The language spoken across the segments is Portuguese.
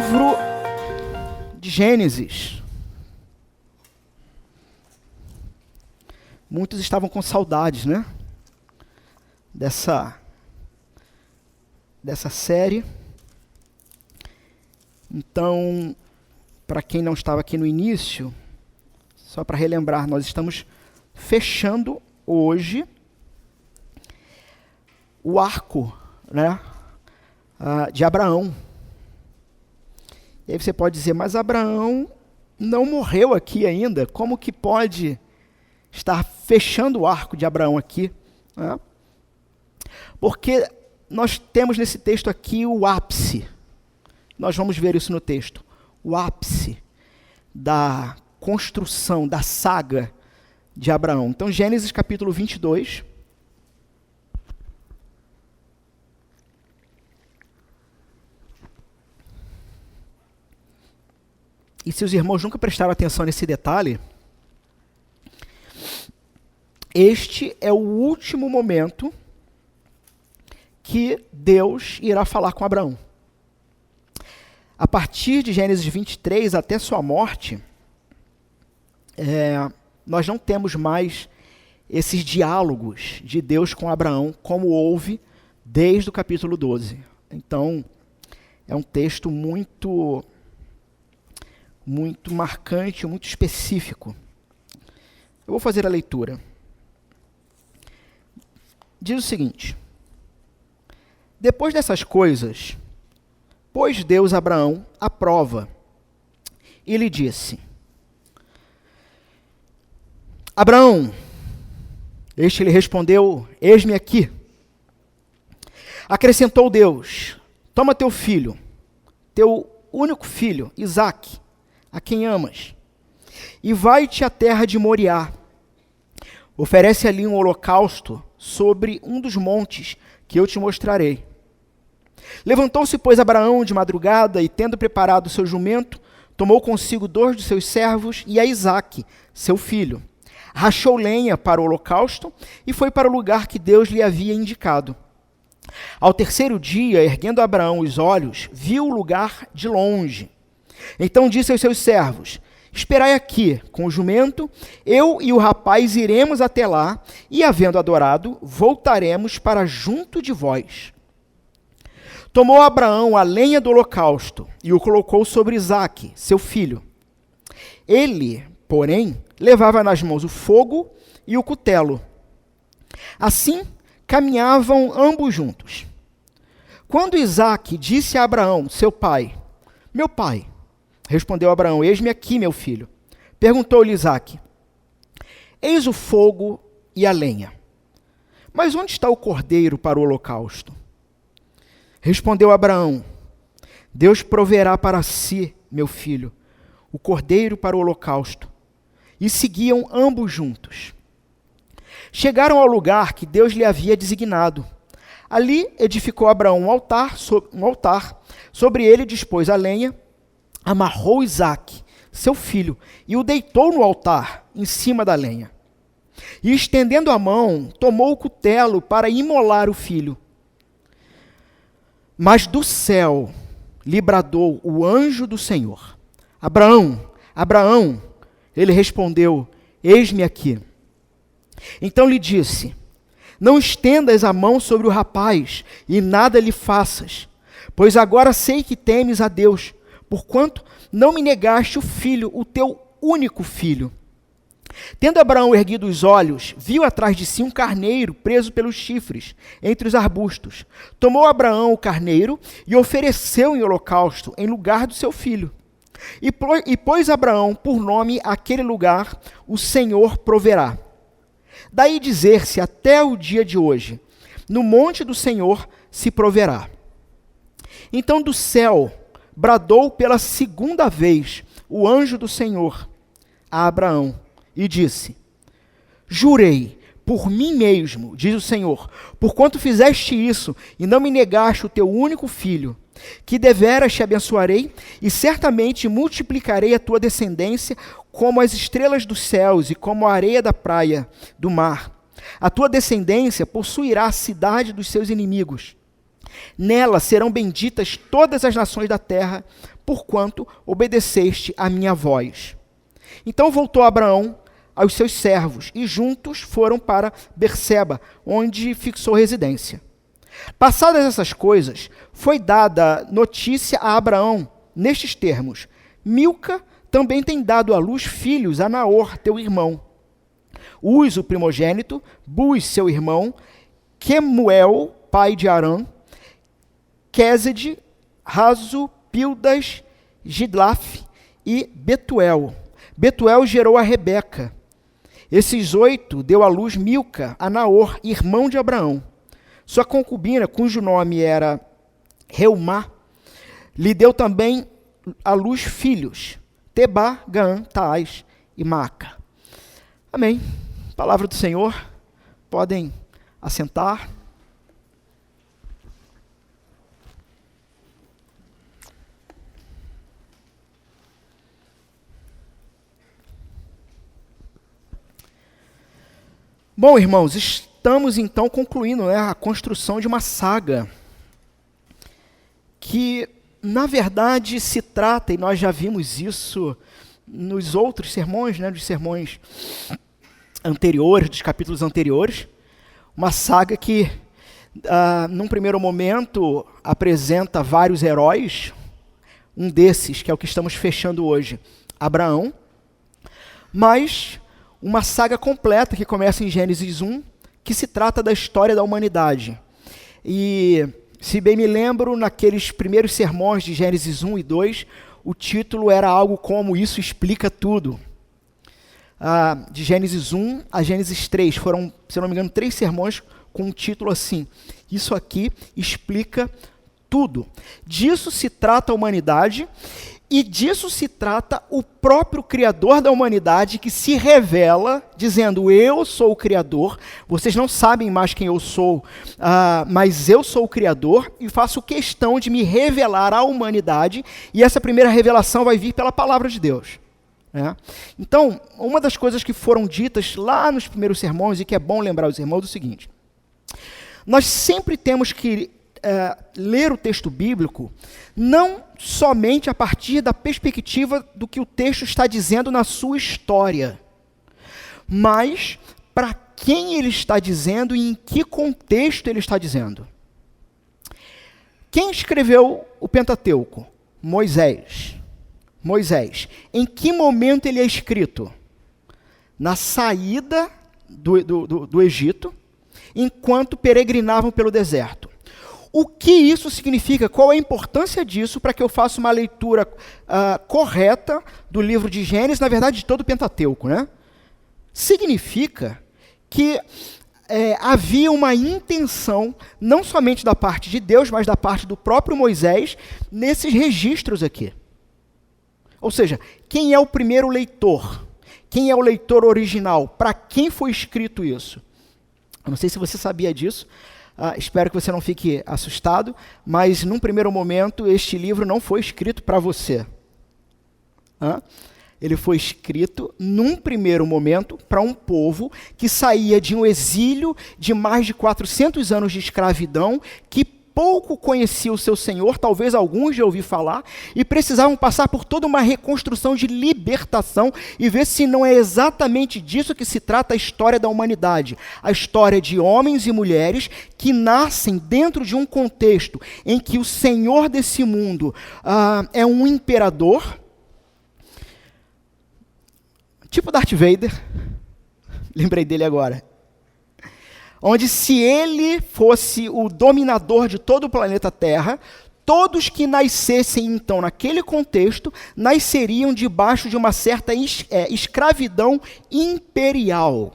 livro de Gênesis. Muitos estavam com saudades, né? Dessa série. Então, para quem não estava aqui no início, só para relembrar, nós estamos fechando hoje o arco, né, de Abraão. E aí você pode dizer, mas Abraão não morreu aqui ainda, como que pode estar fechando o arco de Abraão aqui? Né? Porque nós temos nesse texto aqui o ápice, nós vamos ver isso no texto, o ápice da construção, da saga de Abraão. Então, Gênesis capítulo 22. E se os irmãos nunca prestaram atenção nesse detalhe, este é o último momento que Deus irá falar com Abraão. A partir de Gênesis 23 até sua morte, nós não temos mais esses diálogos de Deus com Abraão, como houve desde o capítulo 12. Então, é um texto muito marcante, muito específico. Eu vou fazer a leitura. Diz o seguinte: depois dessas coisas, pôs Deus Abraão à prova e lhe disse: Abraão, este lhe respondeu: eis-me aqui. Acrescentou Deus: toma teu filho, teu único filho, Isaque, a quem amas, e vai-te à terra de Moriá. Oferece ali um holocausto sobre um dos montes que eu te mostrarei. Levantou-se, pois, Abraão de madrugada, e tendo preparado o seu jumento, tomou consigo 2 de seus servos e a Isaque, seu filho. Rachou lenha para o holocausto e foi para o lugar que Deus lhe havia indicado. Ao terceiro dia, erguendo Abraão os olhos, viu o lugar de longe. Então disse aos seus servos: esperai aqui com o jumento, eu e o rapaz iremos até lá, e havendo adorado, voltaremos para junto de vós. Tomou Abraão a lenha do holocausto e o colocou sobre Isaque, seu filho. Ele, porém, levava nas mãos o fogo e o cutelo. Assim, caminhavam ambos juntos. Quando Isaque disse a Abraão, seu pai: meu pai, respondeu Abraão: eis-me aqui, meu filho. Perguntou-lhe Isaque: eis o fogo e a lenha, mas onde está o cordeiro para o holocausto? Respondeu Abraão: Deus proverá para si, meu filho, o cordeiro para o holocausto. E seguiam ambos juntos. Chegaram ao lugar que Deus lhe havia designado. Ali edificou Abraão um altar, sobre ele dispôs a lenha, amarrou Isaque, seu filho, e o deitou no altar, em cima da lenha. E estendendo a mão, tomou o cutelo para imolar o filho. Mas do céu lhe bradou o anjo do Senhor: Abraão, Abraão. Ele respondeu: eis-me aqui. Então lhe disse: não estendas a mão sobre o rapaz e nada lhe faças, pois agora sei que temes a Deus, porquanto não me negaste o filho, o teu único filho. Tendo Abraão erguido os olhos, viu atrás de si um carneiro preso pelos chifres, entre os arbustos. Tomou Abraão o carneiro e ofereceu em holocausto, em lugar do seu filho. E pôs Abraão por nome aquele lugar: o Senhor proverá. Daí dizer-se até o dia de hoje: no monte do Senhor se proverá. Então do céu bradou pela segunda vez o anjo do Senhor a Abraão, e disse: jurei por mim mesmo, diz o Senhor, porquanto fizeste isso e não me negaste o teu único filho, que deveras te abençoarei e certamente multiplicarei a tua descendência como as estrelas dos céus e como a areia da praia do mar. A tua descendência possuirá a cidade dos seus inimigos. Nela serão benditas todas as nações da terra, porquanto obedeceste à minha voz. Então voltou Abraão aos seus servos, e juntos foram para Berseba, onde fixou residência. Passadas essas coisas, foi dada notícia a Abraão, nestes termos: Milca também tem dado à luz filhos a Naor, teu irmão. Uz, o primogênito, Buz, seu irmão, Quemuel, pai de Arã, Quésede, Razo, Pildas, Gidlaf e Betuel. Betuel gerou a Rebeca. Esses 8 deu à luz Milca, a Naor, irmão de Abraão. Sua concubina, cujo nome era Reumá, lhe deu também à luz filhos, Tebá, Gaã, Taás e Maaca. Amém. Palavra do Senhor. Podem assentar. Bom, irmãos, estamos então concluindo, né, a construção de uma saga que, na verdade, se trata, e nós já vimos isso nos outros sermões, né, dos sermões anteriores, dos capítulos anteriores, uma saga que, num primeiro momento, apresenta vários heróis, um desses, que é o que estamos fechando hoje, Abraão, mas uma saga completa que começa em Gênesis 1, que se trata da história da humanidade. E, se bem me lembro, naqueles primeiros sermões de Gênesis 1 e 2, o título era algo como Isso Explica Tudo. De Gênesis 1 a Gênesis 3, foram, se não me engano, 3 sermões com um título assim: Isso aqui explica tudo. Disso se trata a humanidade, e disso se trata o próprio Criador da humanidade, que se revela dizendo: eu sou o Criador, vocês não sabem mais quem eu sou, mas eu sou o Criador e faço questão de me revelar à humanidade, e essa primeira revelação vai vir pela palavra de Deus. Então, uma das coisas que foram ditas lá nos primeiros sermões, e que é bom lembrar os irmãos, é o seguinte: nós sempre temos que ler o texto bíblico não somente a partir da perspectiva do que o texto está dizendo na sua história, mas para quem ele está dizendo e em que contexto ele está dizendo. Quem escreveu o Pentateuco? Moisés. Em que momento ele é escrito? Na saída do Egito, enquanto peregrinavam pelo deserto. O que isso significa? Qual a importância disso para que eu faça uma leitura correta do livro de Gênesis, na verdade de todo o Pentateuco, né? Significa que havia uma intenção, não somente da parte de Deus, mas da parte do próprio Moisés, nesses registros aqui. Ou seja, quem é o primeiro leitor? Quem é o leitor original? Para quem foi escrito isso? Eu não sei se você sabia disso, espero que você não fique assustado, mas num primeiro momento este livro não foi escrito para você. Ele foi escrito num primeiro momento para um povo que saía de um exílio de mais de 400 anos de escravidão, que pouco conhecia o seu Senhor, talvez alguns já ouviram falar, e precisavam passar por toda uma reconstrução de libertação e ver se não é exatamente disso que se trata a história da humanidade. A história de homens e mulheres que nascem dentro de um contexto em que o Senhor desse mundo é um imperador, tipo Darth Vader, lembrei dele agora, onde se ele fosse o dominador de todo o planeta Terra, todos que nascessem então naquele contexto, nasceriam debaixo de uma certa escravidão imperial.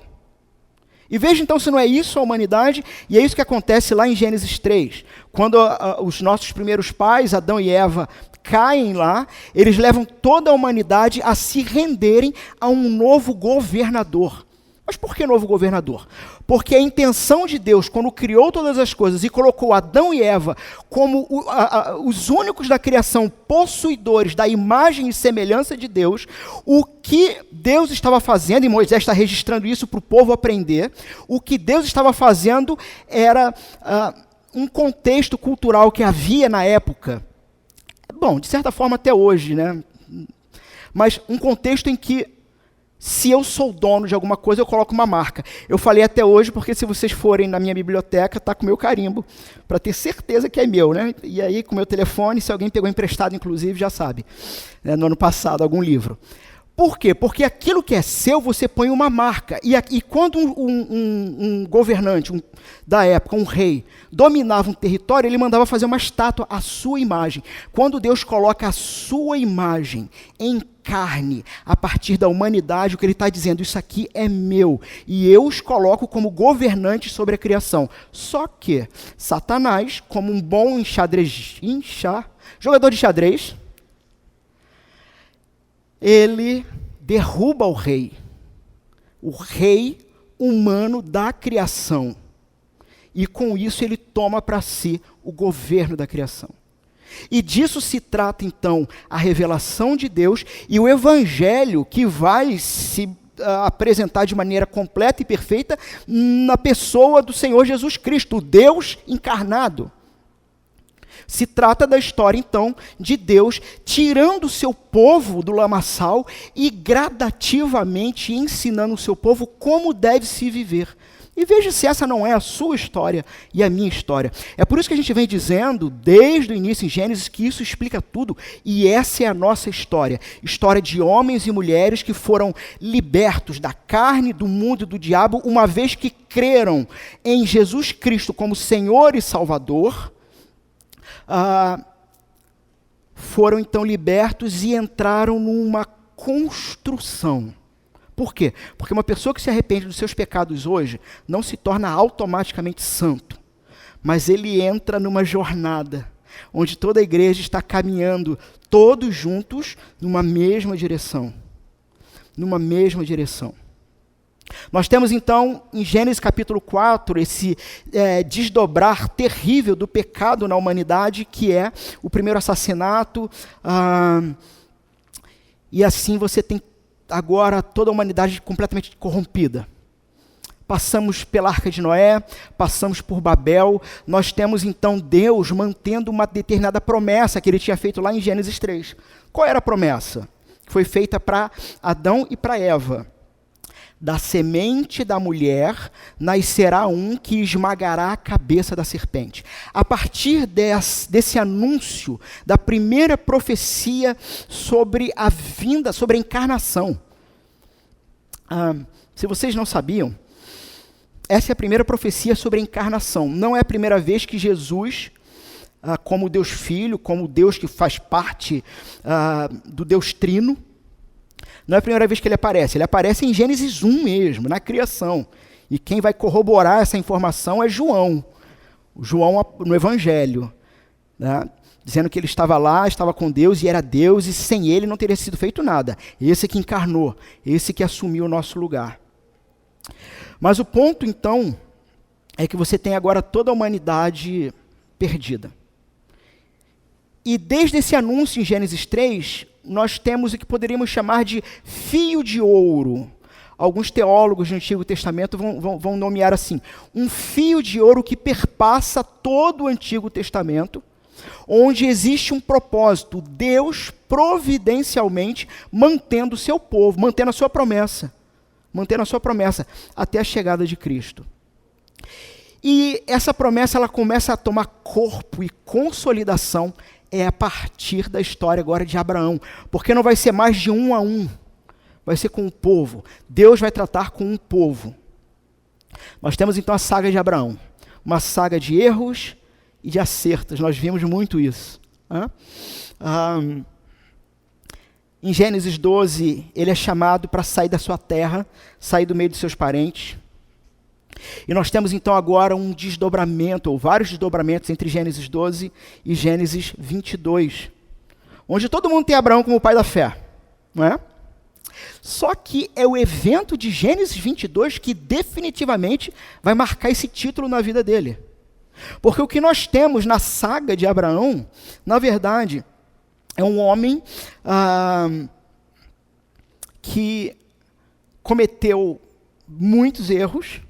E veja então se não é isso a humanidade, e é isso que acontece lá em Gênesis 3, quando os nossos primeiros pais, Adão e Eva, caem lá, eles levam toda a humanidade a se renderem a um novo governador. Mas por que novo governador? Porque a intenção de Deus, quando criou todas as coisas e colocou Adão e Eva como os únicos da criação possuidores da imagem e semelhança de Deus, o que Deus estava fazendo, e Moisés está registrando isso para o povo aprender, o que Deus estava fazendo era um contexto cultural que havia na época. bom, de certa forma até hoje, né? Mas um contexto em que, se eu sou dono de alguma coisa, eu coloco uma marca. Eu falei até hoje porque, se vocês forem na minha biblioteca, está com o meu carimbo, para ter certeza que é meu, né? E aí, com o meu telefone, se alguém pegou emprestado, inclusive, já sabe. Né? No ano passado, algum livro. Por quê? Porque aquilo que é seu, você põe uma marca. E quando um governante da época, um rei, dominava um território, ele mandava fazer uma estátua à sua imagem. Quando Deus coloca a sua imagem em carne, a partir da humanidade, o que ele está dizendo, isso aqui é meu, e eu os coloco como governantes sobre a criação. Só que Satanás, como um bom jogador de xadrez, ele derruba o rei humano da criação, e com isso ele toma para si o governo da criação. E disso se trata, então, a revelação de Deus e o evangelho, que vai se apresentar de maneira completa e perfeita na pessoa do Senhor Jesus Cristo, o Deus encarnado. Se trata da história, então, de Deus tirando o seu povo do lamaçal e gradativamente ensinando o seu povo como deve se viver. E veja se essa não é a sua história e a minha história. É por isso que a gente vem dizendo, desde o início em Gênesis, que isso explica tudo. E essa é a nossa história. História de homens e mulheres que foram libertos da carne, do mundo e do diabo, uma vez que creram em Jesus Cristo como Senhor e Salvador. Foram então libertos e entraram numa construção. Por quê? Porque uma pessoa que se arrepende dos seus pecados hoje não se torna automaticamente santo, mas ele entra numa jornada onde toda a igreja está caminhando todos juntos numa mesma direção. Numa mesma direção. Nós temos então, em Gênesis capítulo 4, esse desdobrar terrível do pecado na humanidade, que é o primeiro assassinato, e assim você tem agora toda a humanidade completamente corrompida. Passamos pela Arca de Noé, passamos por Babel, nós temos então Deus mantendo uma determinada promessa que ele tinha feito lá em Gênesis 3. Qual era a promessa? Foi feita para Adão e para Eva. Da semente da mulher nascerá um que esmagará a cabeça da serpente. A partir desse anúncio, da primeira profecia sobre a vinda, sobre a encarnação. Se vocês não sabiam, essa é a primeira profecia sobre a encarnação. Não é a primeira vez que Jesus, como Deus Filho, como Deus que faz parte do Deus Trino, não é a primeira vez que ele aparece em Gênesis 1 mesmo, na criação. E quem vai corroborar essa informação é João no Evangelho, né? Dizendo que ele estava lá, estava com Deus e era Deus, e sem ele não teria sido feito nada. Esse que encarnou, esse que assumiu o nosso lugar. Mas o ponto, então, é que você tem agora toda a humanidade perdida. E desde esse anúncio em Gênesis 3, nós temos o que poderíamos chamar de fio de ouro. Alguns teólogos do Antigo Testamento vão nomear assim, um fio de ouro que perpassa todo o Antigo Testamento, onde existe um propósito, Deus providencialmente mantendo o seu povo, mantendo a sua promessa, até a chegada de Cristo. E essa promessa ela começa a tomar corpo e consolidação a partir da história agora de Abraão, porque não vai ser mais de um a um, vai ser com o povo. Deus vai tratar com um povo. Nós temos então a saga de Abraão, uma saga de erros e de acertos, nós vimos muito isso. Em Gênesis 12, ele é chamado para sair da sua terra, sair do meio de seus parentes. E nós temos então agora um desdobramento, ou vários desdobramentos entre Gênesis 12 e Gênesis 22, onde todo mundo tem Abraão como pai da fé, não é? Só que é o evento de Gênesis 22 que definitivamente vai marcar esse título na vida dele. Porque o que nós temos na saga de Abraão, na verdade, é um homem que cometeu muitos erros,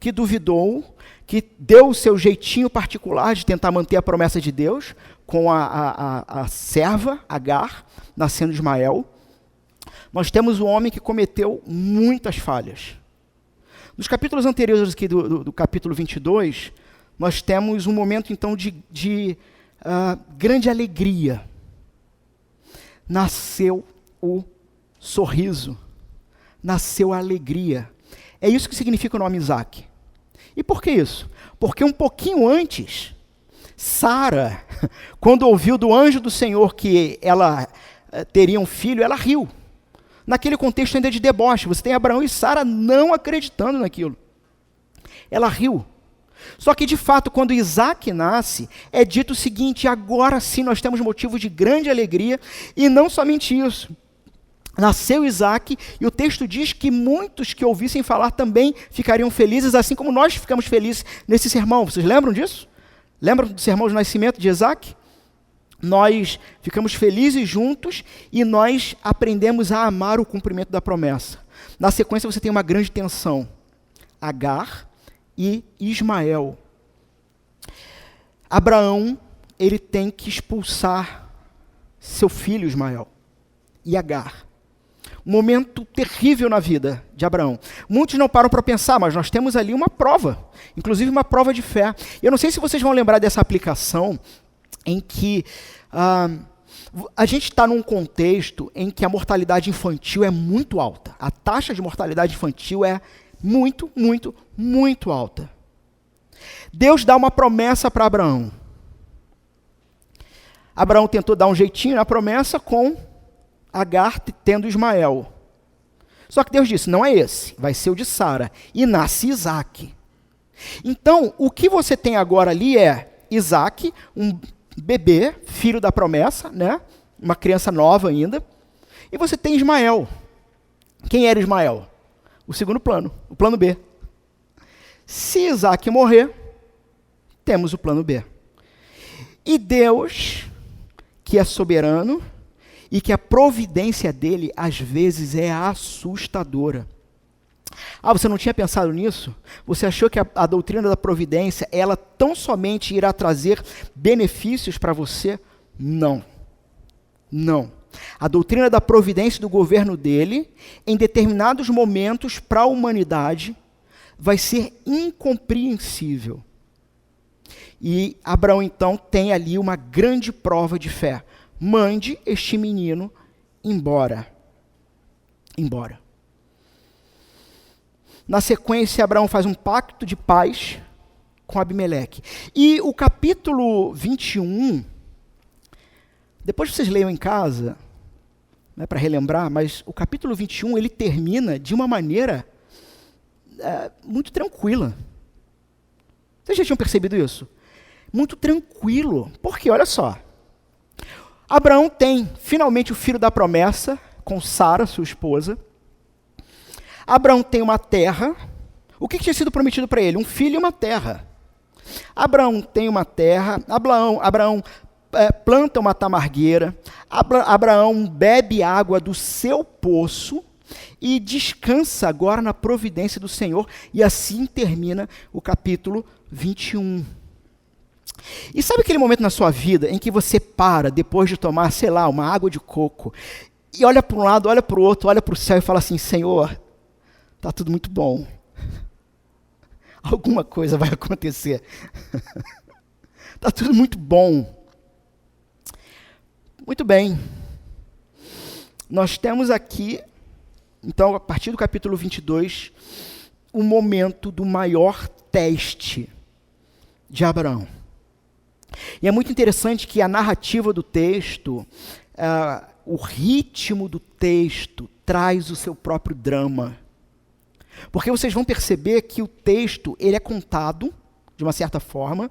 que duvidou, que deu o seu jeitinho particular de tentar manter a promessa de Deus com a serva, Agar, nascendo de Ismael. Nós temos um homem que cometeu muitas falhas. Nos capítulos anteriores aqui do capítulo 22, nós temos um momento então de grande alegria. Nasceu o sorriso, nasceu a alegria. É isso que significa o nome Isaac. E por que isso? Porque um pouquinho antes, Sara, quando ouviu do anjo do Senhor que ela teria um filho, ela riu. Naquele contexto ainda de deboche, você tem Abraão e Sara não acreditando naquilo. Ela riu. Só que, de fato, quando Isaac nasce, é dito o seguinte: agora sim nós temos motivo de grande alegria, e não somente isso. Nasceu Isaac, e o texto diz que muitos que ouvissem falar também ficariam felizes, assim como nós ficamos felizes nesse sermão. Vocês lembram disso? Lembram do sermão de nascimento de Isaac? Nós ficamos felizes juntos e nós aprendemos a amar o cumprimento da promessa. Na sequência você tem uma grande tensão. Agar e Ismael. Abraão, ele tem que expulsar seu filho Ismael e Agar. Um momento terrível na vida de Abraão. Muitos não param para pensar, mas nós temos ali uma prova, inclusive uma prova de fé. Eu não sei se vocês vão lembrar dessa aplicação em que a gente está num contexto em que a mortalidade infantil é muito alta. A taxa de mortalidade infantil é muito, muito, muito alta. Deus dá uma promessa para Abraão. Abraão tentou dar um jeitinho na promessa com Agar tendo Ismael. Só que Deus disse, não é esse, vai ser o de Sara. E nasce Isaac. Então, o que você tem agora ali é Isaac, um bebê, filho da promessa, né? Uma criança nova ainda. E você tem Ismael. Quem era Ismael? O segundo plano, o plano B. Se Isaac morrer, temos o plano B. E Deus, que é soberano, e que a providência dele, às vezes, é assustadora. Ah, você não tinha pensado nisso? Você achou que a doutrina da providência, ela tão somente irá trazer benefícios para você? Não. Não. A doutrina da providência do governo dele, em determinados momentos para a humanidade, vai ser incompreensível. E Abraão, então, tem ali uma grande prova de fé. Mande este menino embora. Embora. Na sequência, Abraão faz um pacto de paz com Abimeleque. E o capítulo 21, depois vocês leiam em casa, né, para relembrar, mas o capítulo 21, ele termina de uma maneira muito tranquila. Vocês já tinham percebido isso? Muito tranquilo. Porque, olha só, Abraão tem finalmente o filho da promessa com Sara, sua esposa. Abraão tem uma terra. O que tinha sido prometido para ele? Um filho e uma terra. Abraão tem uma terra. Abraão planta uma tamargueira. Abraão bebe água do seu poço e descansa agora na providência do Senhor. E assim termina o capítulo 21. E sabe aquele momento na sua vida em que você para, depois de tomar, sei lá, uma água de coco, e olha para um lado, olha para o outro, olha para o céu e fala assim, Senhor, está tudo muito bom. Alguma coisa vai acontecer. Está tudo muito bom. Muito bem. Nós temos aqui, então, a partir do capítulo 22, o momento do maior teste de Abraão. E é muito interessante que a narrativa do texto, o ritmo do texto, traz o seu próprio drama. Porque vocês vão perceber que o texto ele é contado, de uma certa forma,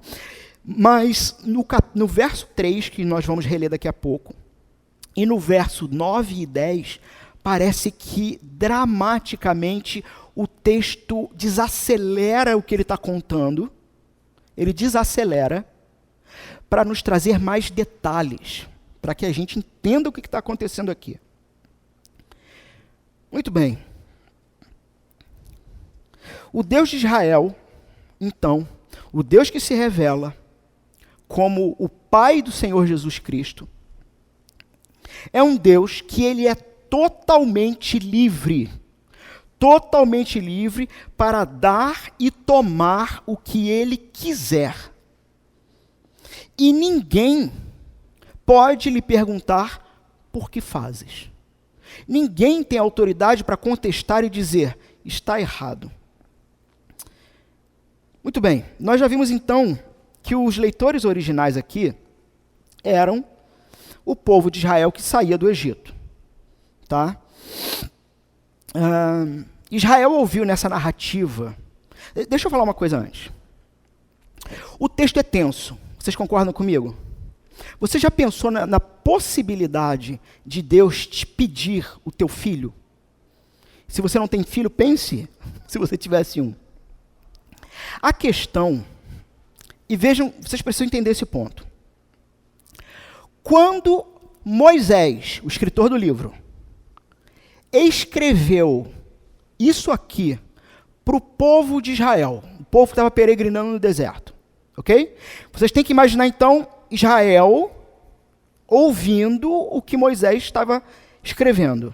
mas no verso 3, que nós vamos reler daqui a pouco, e no verso 9 e 10, parece que dramaticamente o texto desacelera o que ele está contando, ele desacelera, para nos trazer mais detalhes, para que a gente entenda o que está acontecendo aqui. Muito bem. O Deus de Israel então, o Deus que se revela como o Pai do Senhor Jesus Cristo é um Deus que ele é totalmente livre para dar e tomar o que ele quiser. E ninguém pode lhe perguntar por que fazes. Ninguém tem autoridade para contestar e dizer, está errado. Muito bem, nós já vimos então que os leitores originais aqui eram o povo de Israel que saía do Egito. Tá? Israel ouviu nessa narrativa. Deixa eu falar uma coisa antes. O texto é tenso. Vocês concordam comigo? Você já pensou na possibilidade de Deus te pedir o teu filho? Se você não tem filho, pense se você tivesse um. A questão, e vejam, vocês precisam entender esse ponto. Quando Moisés, o escritor do livro, escreveu isso aqui para o povo de Israel, o povo que estava peregrinando no deserto, ok? Vocês têm que imaginar, então, Israel ouvindo o que Moisés estava escrevendo.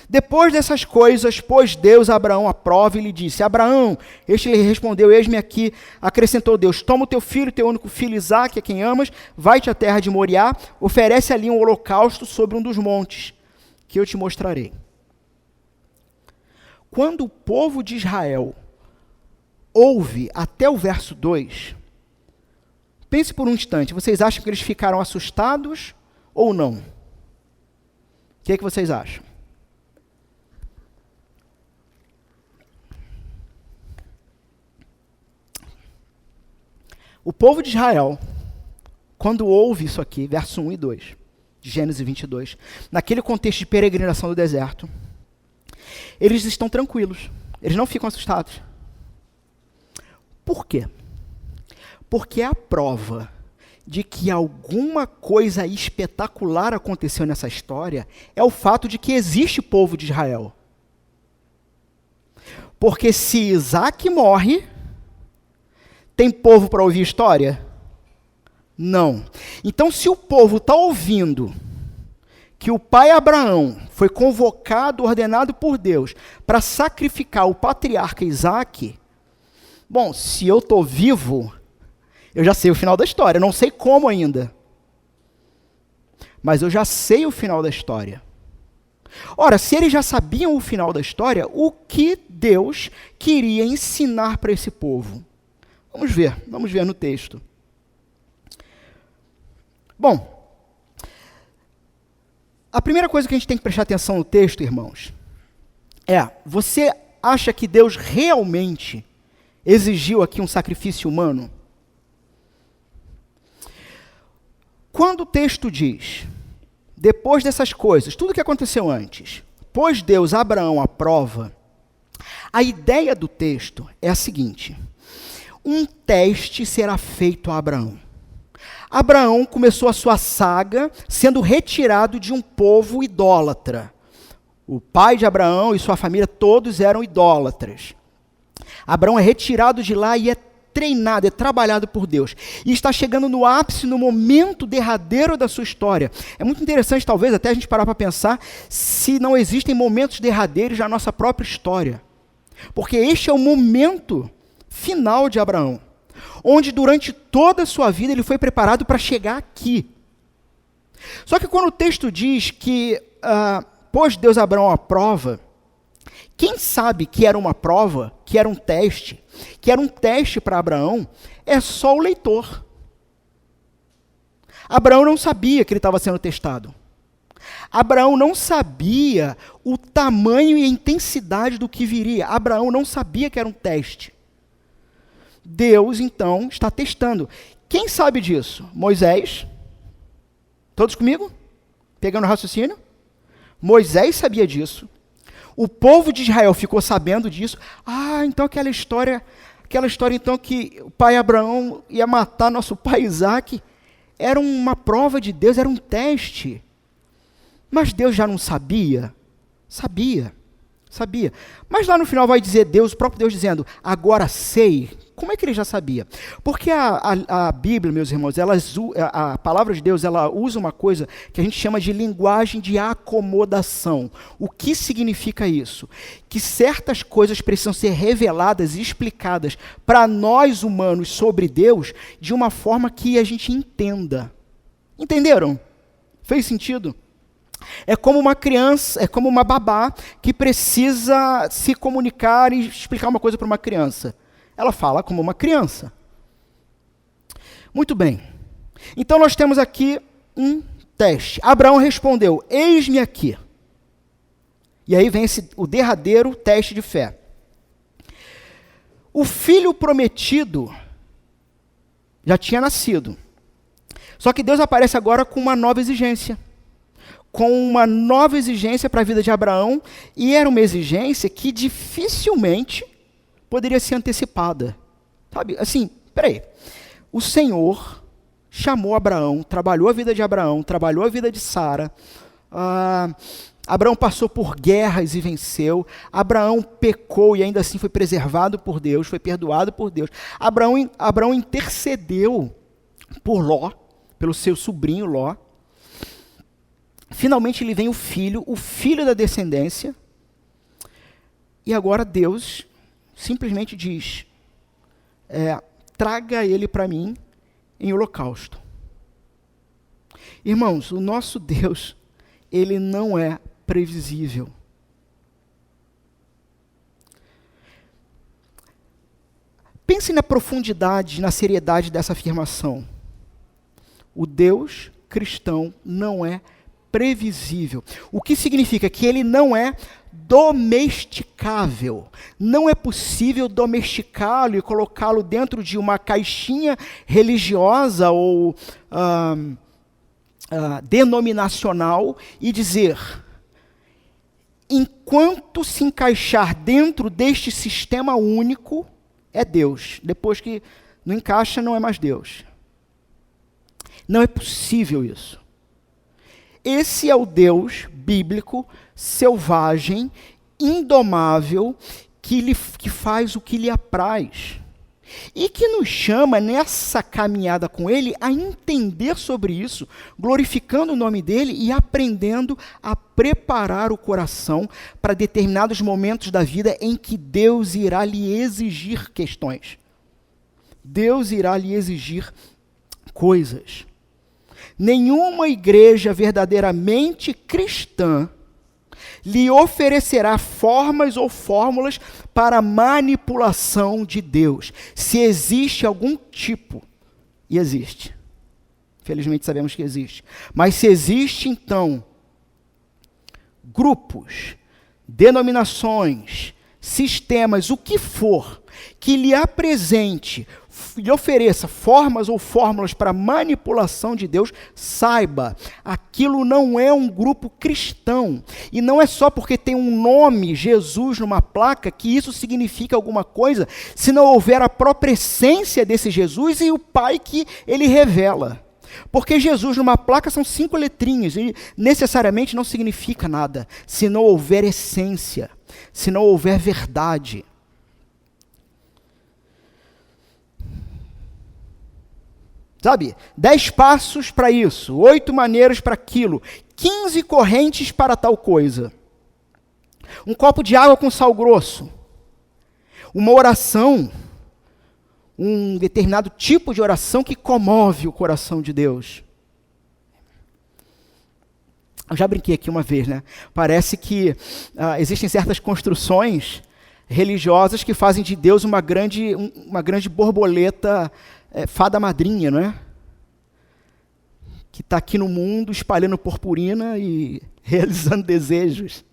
Depois dessas coisas, pôs Deus a Abraão à prova e lhe disse, Abraão, este lhe respondeu, eis-me aqui, acrescentou Deus, toma o teu filho, teu único filho Isaque, a quem amas, vai-te à terra de Moriá, oferece ali um holocausto sobre um dos montes, que eu te mostrarei. Quando o povo de Israel ouve até o verso 2, pense por um instante, vocês acham que eles ficaram assustados ou não? O que é que vocês acham? O povo de Israel, quando ouve isso aqui, verso 1 e 2, de Gênesis 22, naquele contexto de peregrinação do deserto, eles estão tranquilos, eles não ficam assustados. Por quê? Porque a prova de que alguma coisa espetacular aconteceu nessa história é o fato de que existe povo de Israel. Porque se Isaque morre, tem povo para ouvir história? Não. Então, se o povo está ouvindo que o pai Abraão foi convocado, ordenado por Deus, para sacrificar o patriarca Isaque, bom, se eu estou vivo, eu já sei o final da história, não sei como ainda, mas eu já sei o final da história. Ora, se eles já sabiam o final da história, o que Deus queria ensinar para esse povo? Vamos ver no texto. Bom, a primeira coisa que a gente tem que prestar atenção no texto, irmãos, é, você acha que Deus realmente exigiu aqui um sacrifício humano? Quando o texto diz, depois dessas coisas, tudo que aconteceu antes, pôs Deus a Abraão à prova, a ideia do texto é a seguinte: um teste será feito a Abraão. Abraão começou a sua saga sendo retirado de um povo idólatra. O pai de Abraão e sua família todos eram idólatras. Abraão é retirado de lá e é treinado, é trabalhado por Deus. E está chegando no ápice, no momento derradeiro da sua história. É muito interessante, talvez, até a gente parar para pensar se não existem momentos derradeiros na nossa própria história. Porque este é o momento final de Abraão, onde durante toda a sua vida ele foi preparado para chegar aqui. Só que quando o texto diz que pôs Deus Abraão à prova, quem sabe que era uma prova, que era um teste para Abraão, é só o leitor. Abraão não sabia que ele estava sendo testado. Abraão não sabia o tamanho e a intensidade do que viria. Abraão não sabia que era um teste. Deus, então, está testando. Quem sabe disso? Moisés. Todos comigo? Pegando o raciocínio? Moisés sabia disso. O povo de Israel ficou sabendo disso. Então aquela história então que o pai Abraão ia matar nosso pai Isaque, era uma prova de Deus, era um teste. Mas Deus já não sabia? Sabia. Mas lá no final vai dizer Deus, o próprio Deus dizendo, agora sei Como é que ele já sabia? Porque a Bíblia, meus irmãos, a palavra de Deus, ela usa uma coisa que a gente chama de linguagem de acomodação. O que significa isso? Que certas coisas precisam ser reveladas e explicadas para nós humanos sobre Deus de uma forma que a gente entenda. Entenderam? Fez sentido? É como uma criança, é como uma babá que precisa se comunicar e explicar uma coisa para uma criança. Ela fala como uma criança. Muito bem. Então nós temos aqui um teste. Abraão respondeu: eis-me aqui. E aí vem o derradeiro teste de fé. O filho prometido já tinha nascido. Só que Deus aparece agora com uma nova exigência. Com uma nova exigência para a vida de Abraão, e era uma exigência que dificilmente poderia ser antecipada. Sabe, assim, peraí, o Senhor chamou Abraão, trabalhou a vida de Abraão, trabalhou a vida de Sara, Abraão passou por guerras e venceu, Abraão pecou e ainda assim foi preservado por Deus, foi perdoado por Deus, Abraão intercedeu por Ló, pelo seu sobrinho Ló. Finalmente lhe vem o filho da descendência, e agora Deus simplesmente diz, traga ele para mim em holocausto. Irmãos, o nosso Deus, ele não é previsível. Pense na profundidade, na seriedade dessa afirmação. O Deus cristão não é previsível. O que significa que ele não é domesticável. Não é possível domesticá-lo e colocá-lo dentro de uma caixinha religiosa ou denominacional e dizer, enquanto se encaixar dentro deste sistema único, é Deus. Depois que não encaixa, não é mais Deus. Não é possível isso. Esse é o Deus bíblico, selvagem, indomável, que faz o que lhe apraz. E que nos chama, nessa caminhada com Ele, a entender sobre isso, glorificando o nome dEle e aprendendo a preparar o coração para determinados momentos da vida em que Deus irá lhe exigir questões. Deus irá lhe exigir coisas. Nenhuma igreja verdadeiramente cristã lhe oferecerá formas ou fórmulas para manipulação de Deus. Se existe algum tipo, e existe, felizmente sabemos que existe, mas se existe então grupos, denominações, sistemas, o que for, que lhe apresente, lhe ofereça formas ou fórmulas para manipulação de Deus, saiba, aquilo não é um grupo cristão. E não é só porque tem um nome, Jesus, numa placa, que isso significa alguma coisa, se não houver a própria essência desse Jesus e o Pai que ele revela. Porque Jesus numa placa são 5 letrinhas, e necessariamente não significa nada, se não houver essência, se não houver verdade. Sabe, 10 passos para isso, 8 maneiras para aquilo, 15 correntes para tal coisa. Um copo de água com sal grosso. Uma oração, um determinado tipo de oração que comove o coração de Deus. Eu já brinquei aqui uma vez, né? Parece que existem certas construções religiosas que fazem de Deus uma grande borboleta, fada madrinha, não é? Que está aqui no mundo espalhando purpurina e realizando desejos.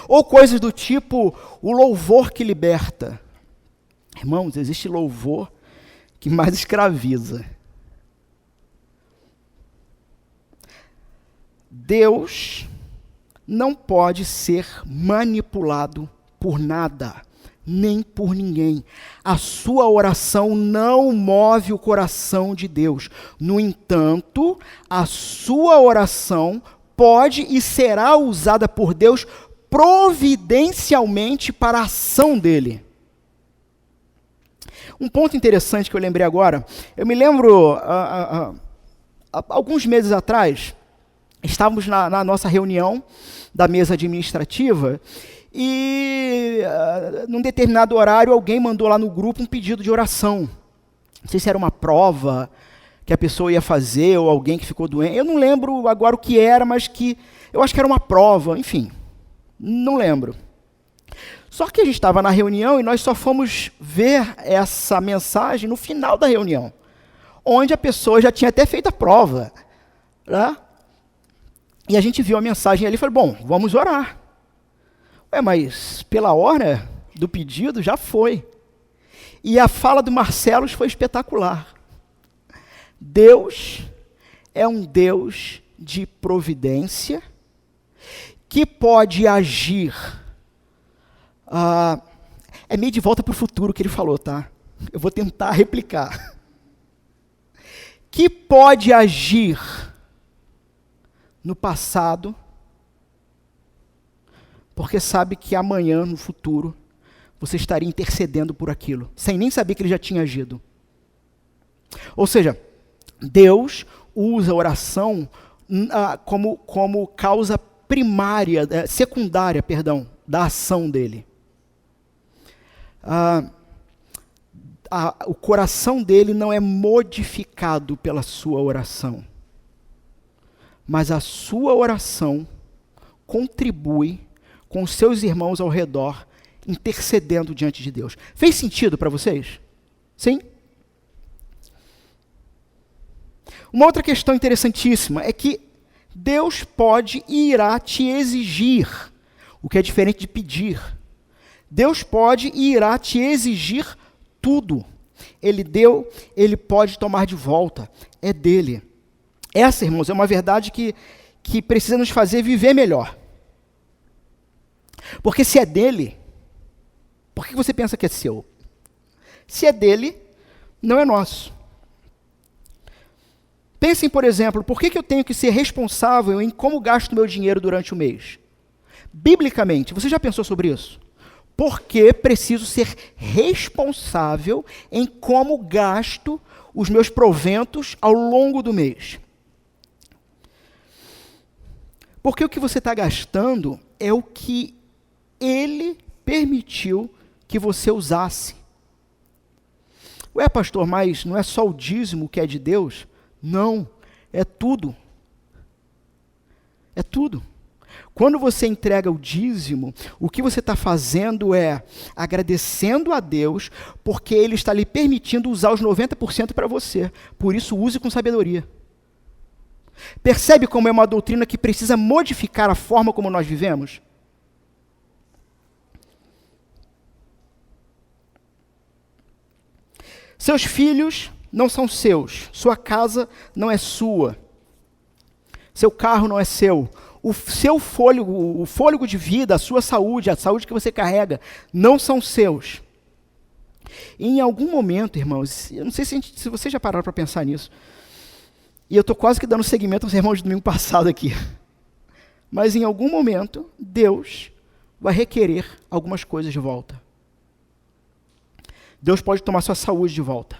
Ou coisas do tipo, o louvor que liberta. Irmãos, existe louvor que mais escraviza. Deus não pode ser manipulado por nada, nem por ninguém. A sua oração não move o coração de Deus. No entanto, a sua oração pode e será usada por Deus providencialmente para a ação dele. Um ponto interessante que eu lembrei agora, eu me lembro, alguns meses atrás, estávamos na nossa reunião da mesa administrativa e, num determinado horário, alguém mandou lá no grupo um pedido de oração. Não sei se era uma prova que a pessoa ia fazer ou alguém que ficou doente. Eu não lembro agora o que era, mas que eu acho que era uma prova, enfim, não lembro. Só que a gente estava na reunião e nós só fomos ver essa mensagem no final da reunião, onde a pessoa já tinha até feito a prova, né? E a gente viu a mensagem ali e falou, bom, vamos orar. Mas pela hora do pedido já foi. E a fala do Marcelo foi espetacular. Deus é um Deus de providência que pode agir. É meio de volta para o futuro que ele falou, tá? Eu vou tentar replicar. Que pode agir no passado, porque sabe que amanhã, no futuro, você estaria intercedendo por aquilo, sem nem saber que ele já tinha agido. Ou seja, Deus usa a oração como causa primária, secundária, perdão, da ação dele. O coração dele não é modificado pela sua oração, mas a sua oração contribui com os seus irmãos ao redor, intercedendo diante de Deus. Fez sentido para vocês? Sim? Uma outra questão interessantíssima é que Deus pode e irá te exigir, o que é diferente de pedir. Deus pode e irá te exigir tudo. Ele deu, ele pode tomar de volta. É dele. Essa, irmãos, é uma verdade que precisa nos fazer viver melhor. Porque se é dele, por que você pensa que é seu? Se é dele, não é nosso. Pensem, por exemplo, por que eu tenho que ser responsável em como gasto meu dinheiro durante o mês? Biblicamente, você já pensou sobre isso? Porque preciso ser responsável em como gasto os meus proventos ao longo do mês. Porque o que você está gastando é o que ele permitiu que você usasse. Ué, pastor, mas não é só o dízimo que é de Deus? Não, é tudo. É tudo. Quando você entrega o dízimo, o que você está fazendo é agradecendo a Deus, porque Ele está lhe permitindo usar os 90% para você. Por isso, use com sabedoria. Percebe como é uma doutrina que precisa modificar a forma como nós vivemos? Seus filhos não são seus, sua casa não é sua, seu carro não é seu, o seu fôlego, o fôlego de vida, a sua saúde, a saúde que você carrega, não são seus. E em algum momento, irmãos, eu não sei se vocês já pararam para pensar nisso, e eu estou quase que dando seguimento ao sermão de domingo passado aqui, mas em algum momento, Deus vai requerer algumas coisas de volta. Deus pode tomar sua saúde de volta.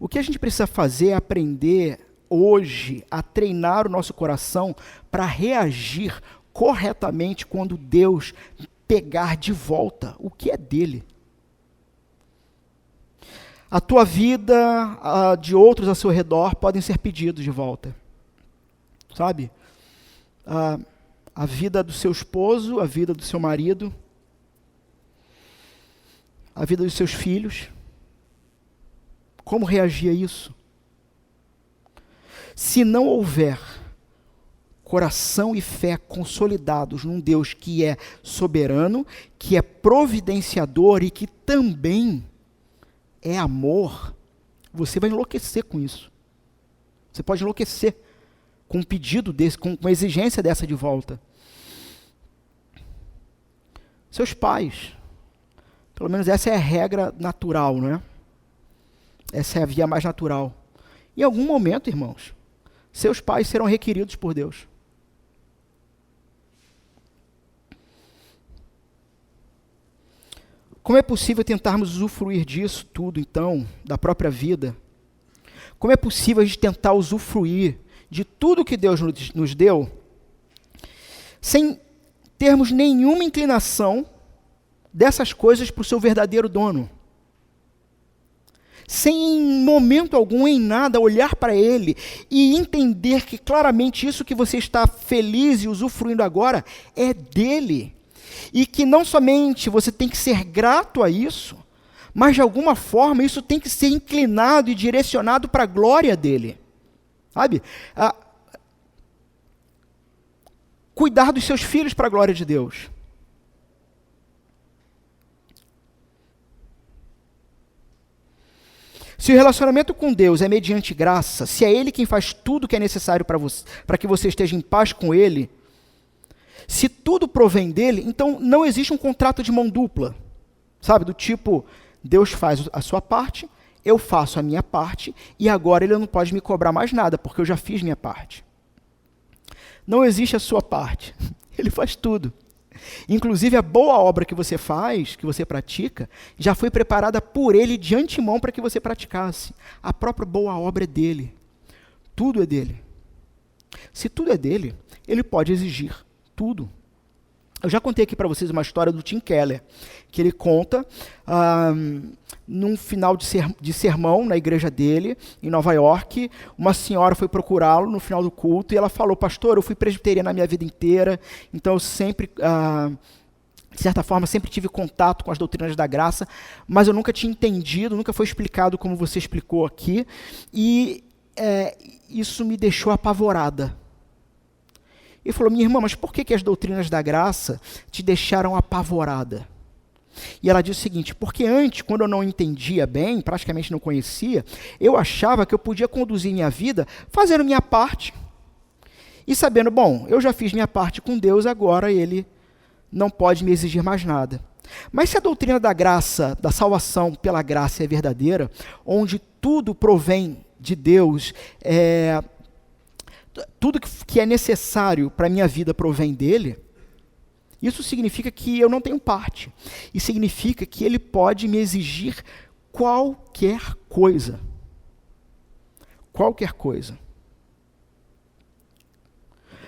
O que a gente precisa fazer é aprender hoje a treinar o nosso coração para reagir corretamente quando Deus pegar de volta o que é dele. A tua vida, a de outros ao seu redor podem ser pedidos de volta. Sabe? A vida do seu esposo, a vida do seu marido, a vida dos seus filhos. Como reagir a isso? Se não houver coração e fé consolidados num Deus que é soberano, que é providenciador e que também é amor, você vai enlouquecer com isso. Você pode enlouquecer com um pedido desse, com uma exigência dessa de volta. Seus pais, pelo menos essa é a regra natural, não é? Essa é a via mais natural. Em algum momento, irmãos, seus pais serão requeridos por Deus. Como é possível tentarmos usufruir disso tudo, então, da própria vida? Como é possível a gente tentar usufruir de tudo que Deus nos deu, sem termos nenhuma inclinação dessas coisas para o seu verdadeiro dono? Sem em momento algum, em nada, olhar para Ele e entender que claramente isso que você está feliz e usufruindo agora é dele. E que não somente você tem que ser grato a isso, mas de alguma forma isso tem que ser inclinado e direcionado para a glória dele. Sabe? Cuidar dos seus filhos para a glória de Deus. Se o relacionamento com Deus é mediante graça, se é Ele quem faz tudo que é necessário para que você esteja em paz com Ele, se tudo provém dele, então não existe um contrato de mão dupla, sabe? Do tipo, Deus faz a sua parte, eu faço a minha parte, e agora Ele não pode me cobrar mais nada, porque eu já fiz minha parte. Não existe a sua parte, Ele faz tudo. Inclusive a boa obra que você faz, que você pratica, já foi preparada por Ele de antemão para que você praticasse. A própria boa obra é dele. Tudo é dele. Se tudo é dele, Ele pode exigir tudo. Eu já contei aqui para vocês uma história do Tim Keller, que ele conta num final de sermão na igreja dele, em Nova York, uma senhora foi procurá-lo no final do culto e ela falou: pastor, eu fui presbiteriana a minha vida inteira, então eu sempre, de certa forma, sempre tive contato com as doutrinas da graça, mas eu nunca tinha entendido, nunca foi explicado como você explicou aqui, e isso me deixou apavorada. Ele falou: minha irmã, mas por que as doutrinas da graça te deixaram apavorada? E ela disse o seguinte: porque antes, quando eu não entendia bem, praticamente não conhecia, eu achava que eu podia conduzir minha vida fazendo minha parte. E sabendo, bom, eu já fiz minha parte com Deus, agora Ele não pode me exigir mais nada. Mas se a doutrina da graça, da salvação pela graça é verdadeira, onde tudo provém de Deus, tudo que é necessário para a minha vida provém dele, isso significa que eu não tenho parte. E significa que ele pode me exigir qualquer coisa. Qualquer coisa.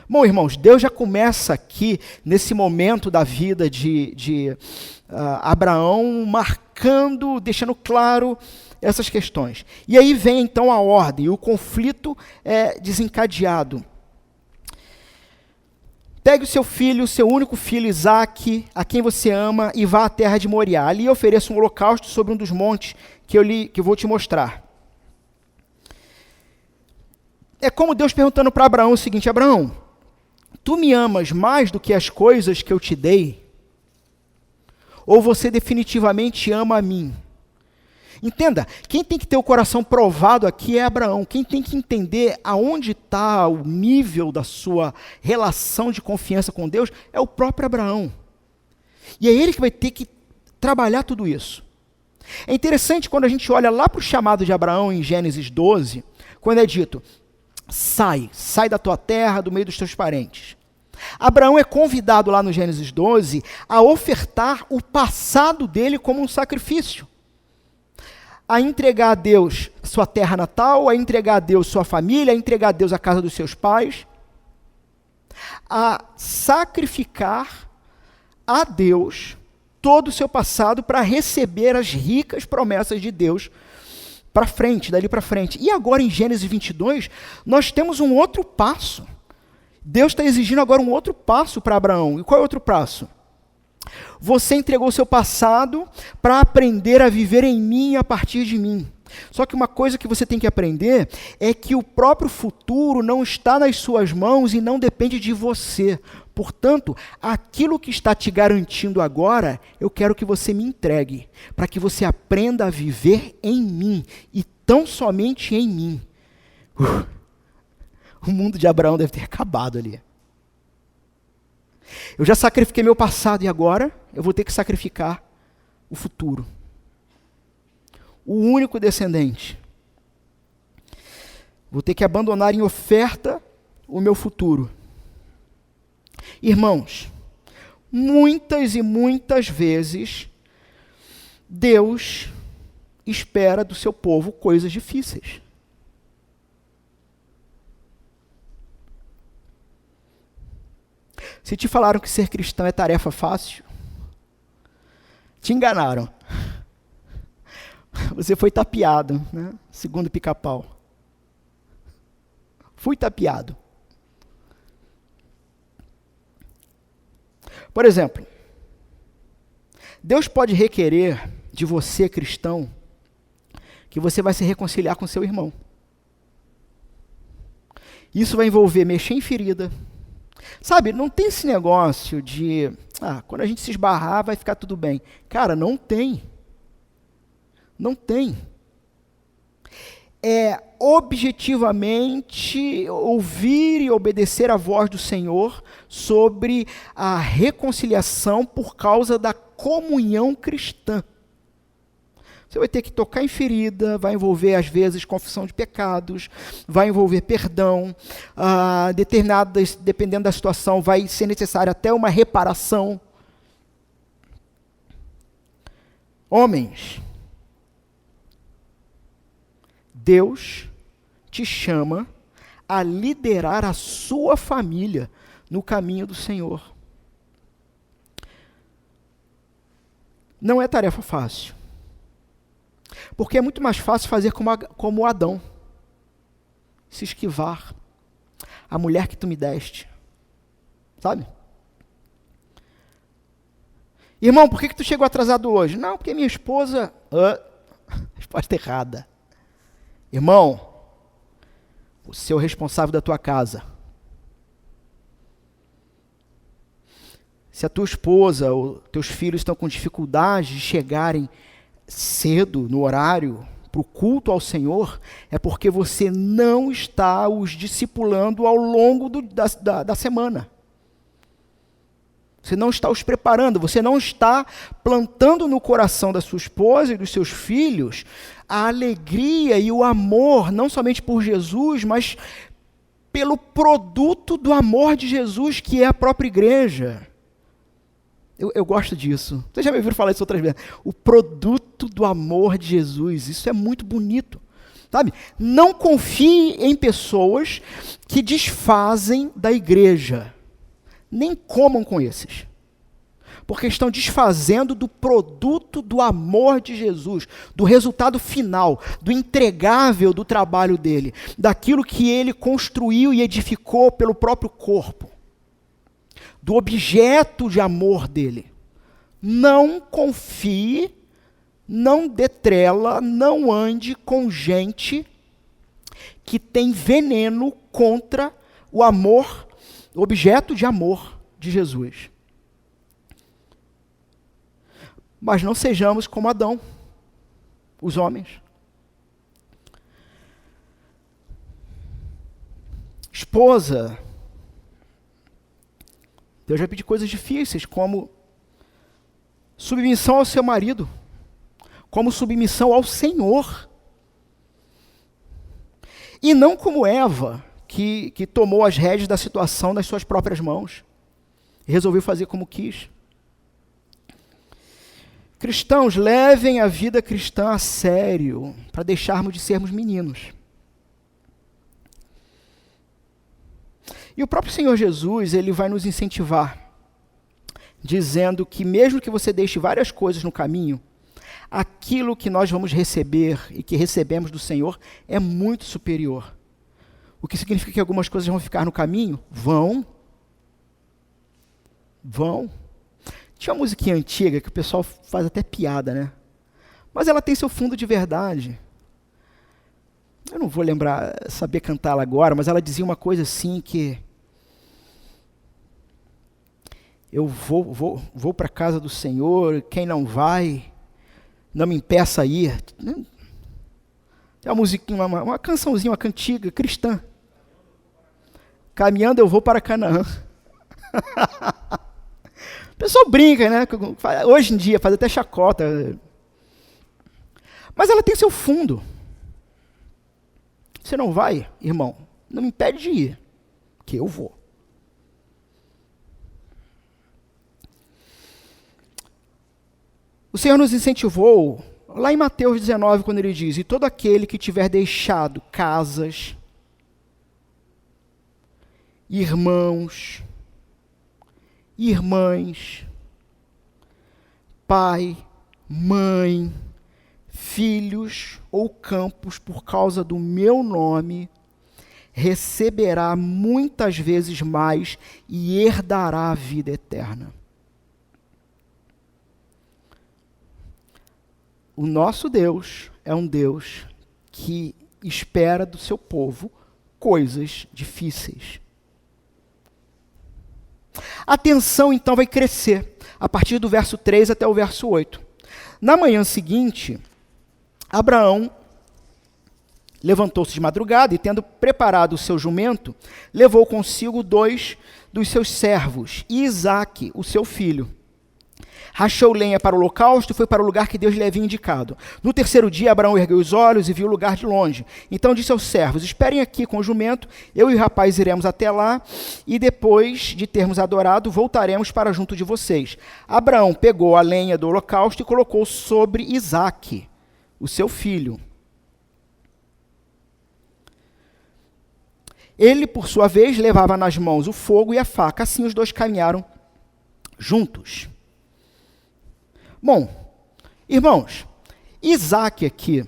Bom, irmãos, Deus já começa aqui, nesse momento da vida de Abraão, marcando, deixando claro essas questões. E aí vem então a ordem, o conflito é desencadeado. Pegue o seu filho, o seu único filho, Isaque, a quem você ama, e vá à terra de Moriá. Ali ofereça um holocausto sobre um dos montes que eu vou te mostrar. É como Deus perguntando para Abraão o seguinte: Abraão, tu me amas mais do que as coisas que eu te dei? Ou você definitivamente ama a mim? Entenda, quem tem que ter o coração provado aqui é Abraão. Quem tem que entender aonde está o nível da sua relação de confiança com Deus é o próprio Abraão. E é ele que vai ter que trabalhar tudo isso. É interessante quando a gente olha lá para o chamado de Abraão em Gênesis 12, quando é dito: sai da tua terra, do meio dos teus parentes. Abraão é convidado lá no Gênesis 12 a ofertar o passado dele como um sacrifício. A entregar a Deus sua terra natal, a entregar a Deus sua família, a entregar a Deus a casa dos seus pais, a sacrificar a Deus todo o seu passado para receber as ricas promessas de Deus para frente, dali para frente. E agora em Gênesis 22, nós temos um outro passo. Deus está exigindo agora um outro passo para Abraão. E qual é o outro passo? Você entregou o seu passado para aprender a viver em mim e a partir de mim. Só que uma coisa que você tem que aprender é que o próprio futuro não está nas suas mãos e não depende de você. Portanto, aquilo que está te garantindo agora, eu quero que você me entregue, para que você aprenda a viver em mim e tão somente em mim. O mundo de Abraão deve ter acabado ali. Eu já sacrifiquei meu passado e agora eu vou ter que sacrificar o futuro. O único descendente. Vou ter que abandonar em oferta o meu futuro. Irmãos, muitas e muitas vezes Deus espera do seu povo coisas difíceis. Se te falaram que ser cristão é tarefa fácil, te enganaram. Você foi tapeado, né? Segundo Pica-Pau. Fui tapeado. Por exemplo, Deus pode requerer de você, cristão, que você vai se reconciliar com seu irmão. Isso vai envolver mexer em ferida. Sabe, não tem esse negócio de, quando a gente se esbarrar vai ficar tudo bem. Cara, não tem. Não tem. É objetivamente ouvir e obedecer a voz do Senhor sobre a reconciliação por causa da comunhão cristã. Você vai ter que tocar em ferida, vai envolver, às vezes, confissão de pecados, vai envolver perdão, dependendo da situação, vai ser necessário até uma reparação. Homens, Deus te chama a liderar a sua família no caminho do Senhor. Não é tarefa fácil. Porque é muito mais fácil fazer como Adão. Se esquivar. A mulher que tu me deste. Sabe? Irmão, por que tu chegou atrasado hoje? Não, porque minha esposa... Resposta errada. Irmão, você é o responsável da tua casa. Se a tua esposa ou teus filhos estão com dificuldade de chegarem cedo, no horário, para o culto ao Senhor, é porque você não está os discipulando ao longo da semana. Você não está os preparando, você não está plantando no coração da sua esposa e dos seus filhos a alegria e o amor, não somente por Jesus, mas pelo produto do amor de Jesus, que é a própria igreja. Eu gosto disso. Vocês já me ouviram falar isso outras vezes. O produto do amor de Jesus. Isso é muito bonito. Sabe? Não confie em pessoas que desfazem da igreja. Nem comam com esses. Porque estão desfazendo do produto do amor de Jesus, do resultado final, do entregável do trabalho dele, daquilo que ele construiu e edificou pelo próprio corpo, do objeto de amor dele. Não confie, não dê trela, não ande com gente que tem veneno contra o amor, o objeto de amor de Jesus. Mas não sejamos como Adão, os homens. Esposa, Deus vai pedir coisas difíceis, como submissão ao seu marido, como submissão ao Senhor. E não como Eva, que tomou as rédeas da situação nas suas próprias mãos e resolveu fazer como quis. Cristãos, levem a vida cristã a sério, para deixarmos de sermos meninos. E o próprio Senhor Jesus, ele vai nos incentivar, dizendo que mesmo que você deixe várias coisas no caminho, aquilo que nós vamos receber e que recebemos do Senhor é muito superior. O que significa que algumas coisas vão ficar no caminho? Vão. Tinha uma musiquinha antiga que o pessoal faz até piada, né? Mas ela tem seu fundo de verdade. Eu não vou saber cantá-la agora, mas ela dizia uma coisa assim que... Eu vou para a casa do Senhor, quem não vai, não me impeça a ir. Tem uma musiquinha, uma cançãozinha, uma cantiga cristã. Caminhando eu vou para Canaã. O pessoal brinca, né? Hoje em dia, faz até chacota. Mas ela tem seu fundo. Você não vai, irmão? Não me impede de ir, que eu vou. O Senhor nos incentivou, lá em Mateus 19, quando ele diz: e todo aquele que tiver deixado casas, irmãos, irmãs, pai, mãe, filhos ou campos por causa do meu nome, receberá muitas vezes mais e herdará a vida eterna. O nosso Deus é um Deus que espera do seu povo coisas difíceis. A tensão então vai crescer, a partir do verso 3 até o verso 8. Na manhã seguinte, Abraão levantou-se de madrugada e, tendo preparado o seu jumento, levou consigo 2 dos seus servos e Isaque, o seu filho. Rachou lenha para o holocausto e foi para o lugar que Deus lhe havia indicado. No terceiro dia, Abraão ergueu os olhos e viu o lugar de longe. Então disse aos servos: esperem aqui com o jumento, eu e o rapaz iremos até lá, e depois de termos adorado, voltaremos para junto de vocês. Abraão pegou a lenha do holocausto e colocou sobre Isaque, o seu filho. Ele, por sua vez, levava nas mãos o fogo e a faca. Assim os dois caminharam juntos. Bom, irmãos, Isaque aqui,